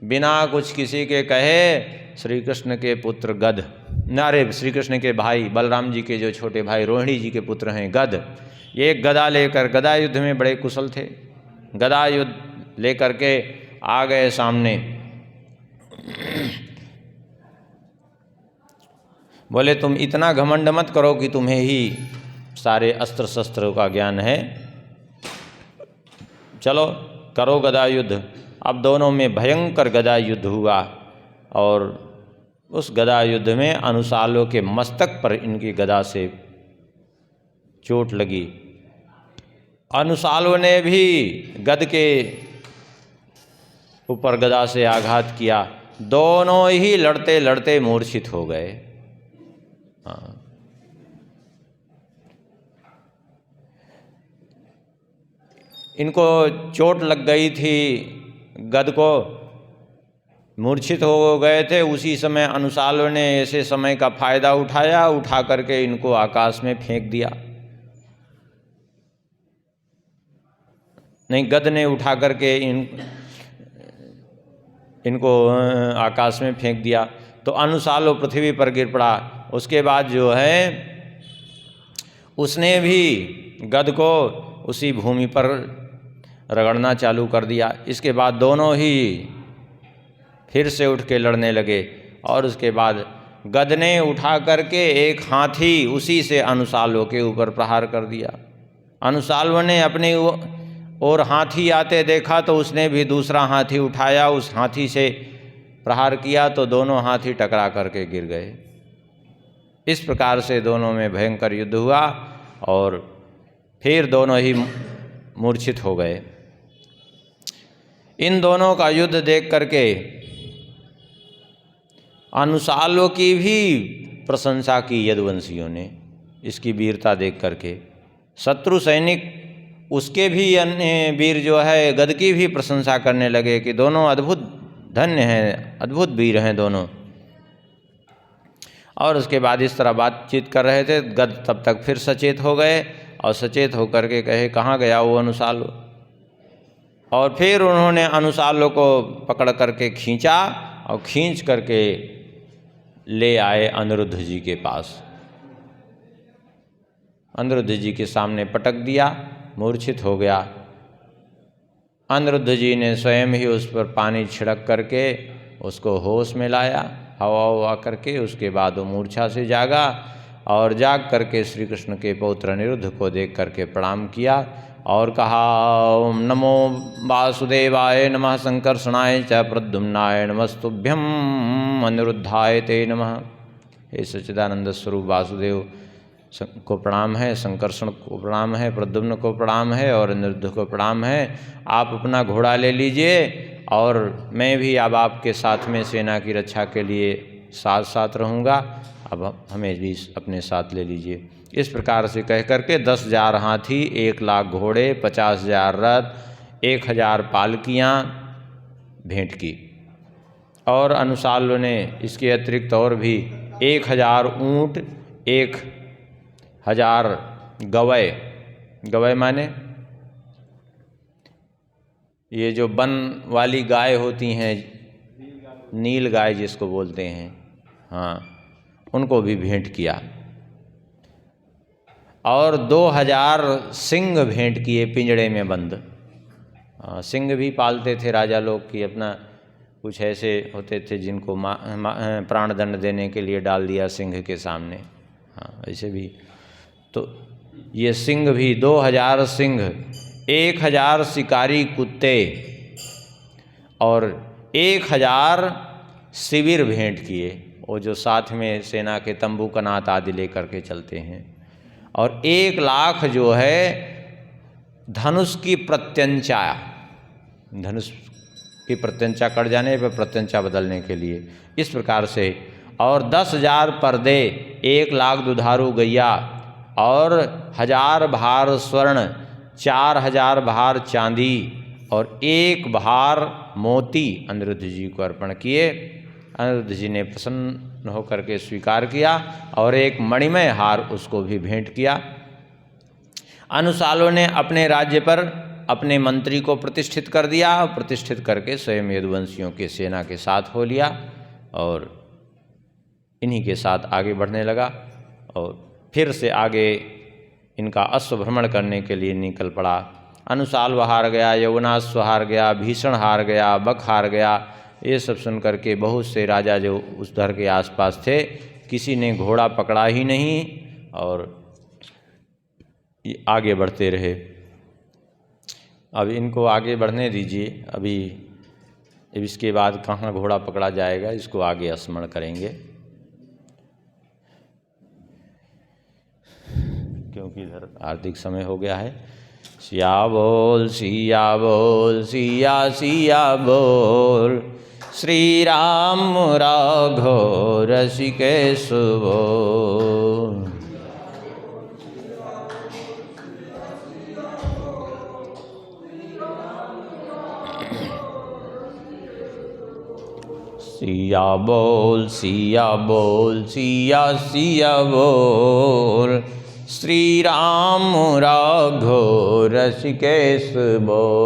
बिना कुछ किसी के कहे श्री कृष्ण के पुत्र गद नारे श्री कृष्ण के भाई बलराम जी के जो छोटे भाई रोहिणी जी के पुत्र हैं गद, ये एक गदा लेकर, गदा युद्ध में बड़े कुशल थे, गदा युद्ध लेकर के आ गए सामने। बोले तुम इतना घमंड मत करो कि तुम्हें ही सारे अस्त्र शस्त्रों का ज्ञान है, चलो करो गदा युद्ध। अब दोनों में भयंकर गदा युद्ध हुआ और उस गदा युद्ध में अनुसालों के मस्तक पर इनकी गदा से चोट लगी। अनुसालों ने भी गद के ऊपर गदा से आघात किया, दोनों ही लड़ते लड़ते मूर्छित हो गए। हाँ, इनको चोट लग गई थी, गद को मूर्छित हो गए थे। उसी समय अनुसालों ने ऐसे समय का फायदा उठाया, उठा करके इनको आकाश में फेंक दिया। नहीं, गद ने उठा करके इनको आकाश में फेंक दिया तो अनुसालो पृथ्वी पर गिर पड़ा। उसके बाद जो है उसने भी गद को उसी भूमि पर रगड़ना चालू कर दिया। इसके बाद दोनों ही फिर से उठ के लड़ने लगे और उसके बाद गद ने उठा करके एक हाथी उसी से अनुसालों के ऊपर प्रहार कर दिया। अनुसालों ने अपनी और हाथी आते देखा तो उसने भी दूसरा हाथी उठाया, उस हाथी से प्रहार किया तो दोनों हाथी टकरा करके गिर गए। इस प्रकार से दोनों में भयंकर युद्ध हुआ और फिर दोनों ही मूर्छित हो गए। इन दोनों का युद्ध देख करके अनुसालों की भी प्रशंसा की यदुवंशियों ने, इसकी वीरता देख करके। शत्रु सैनिक उसके भी अन्य वीर जो है गद की भी प्रशंसा करने लगे कि दोनों अद्भुत धन्य हैं, अद्भुत वीर हैं दोनों। और उसके बाद इस तरह बातचीत कर रहे थे, गद तब तक फिर सचेत हो गए और सचेत होकर के कहे कहाँ गया वो अनुसालो। और फिर उन्होंने अनुसालो को पकड़ करके खींचा और खींच करके ले आए अनिरुद्ध जी के पास। अनिरुद्ध जी के सामने पटक दिया, मूर्छित हो गया। अनिरुद्ध जी ने स्वयं ही उस पर पानी छिड़क करके उसको होश में लाया, हवा हवा करके। उसके बाद वो मूर्छा से जागा और जाग करके श्री कृष्ण के पौत्र अनिरुद्ध को देख करके प्रणाम किया और कहा ओम नमो वासुदेवाय नमः संकर्षणाय च प्रद्युम्नाय नमस्तुभ्यम अनिरुद्धाय ते नमः। हे सच्चिदानंद स्वरूप वासुदेव को प्रणाम है, संकर्षण को प्रणाम है, प्रद्युम्न को प्रणाम है और अनिरुद्ध को प्रणाम है। आप अपना घोड़ा ले लीजिए और मैं भी अब आपके साथ में सेना की रक्षा के लिए साथ साथ रहूँगा, अब हमें भी अपने साथ ले लीजिए। इस प्रकार से कह करके 10,000 हाथी, 1,00,000 घोड़े, 50,000 रथ, 1,000 पालकियाँ भेंट की। और अनुसालों ने इसके अतिरिक्त और भी 1,000 ऊँट, 1,000 गवै, गवै माने ये जो वन वाली गाय होती हैं, नील गाय जिसको बोलते हैं, हाँ, उनको भी भेंट किया। और 2,000 सिंह भेंट किए पिंजड़े में बंद। सिंह भी पालते थे राजा लोग की, अपना कुछ ऐसे होते थे जिनको प्राण दंड देने के लिए डाल दिया सिंह के सामने। हाँ, ऐसे भी तो ये सिंह भी 2,000 सिंह, 1,000 शिकारी कुत्ते और 1,000 शिविर भेंट किए, वो जो साथ में सेना के तंबू कनात आदि लेकर के चलते हैं। और 1,00,000 जो है धनुष की प्रत्यंचा, धनुष की प्रत्यंचा कट जाने पर प्रत्यंचा बदलने के लिए, इस प्रकार से। और 10,000 पर्दे, 1,00,000 दुधारू गैया और 1,000 भार स्वर्ण, 4,000 भार चांदी और 1 भार मोती अनिरुद्ध जी को अर्पण किए। अनिरुद्ध जी ने प्रसन्न होकर के स्वीकार किया और एक मणिमय हार उसको भी भेंट किया। अनुसालों ने अपने राज्य पर अपने मंत्री को प्रतिष्ठित कर दिया, प्रतिष्ठित करके स्वयं यदुवंशियों के सेना के साथ हो लिया और इन्हीं के साथ आगे बढ़ने लगा और फिर से आगे इनका अश्व भ्रमण करने के लिए निकल पड़ा। अनुसाल हार गया, यवनाश्व हार गया, भीषण हार गया, बक हार गया। ये सब सुन करके बहुत से राजा जो उस धर के आसपास थे, किसी ने घोड़ा पकड़ा ही नहीं और ये आगे बढ़ते रहे। अब इनको आगे बढ़ने दीजिए, अभी इसके बाद कहाँ घोड़ा पकड़ा जाएगा, इसको आगे स्मरण करेंगे, क्योंकि इधर आर्थिक समय हो गया है। सिया बोल सिया बोल सिया सिया बोल, श्री राम राघव रसिकेश बोल। सिया बोल सिया बोल सिया सिया बोल, श्री राम राघव रसिकेश बोल।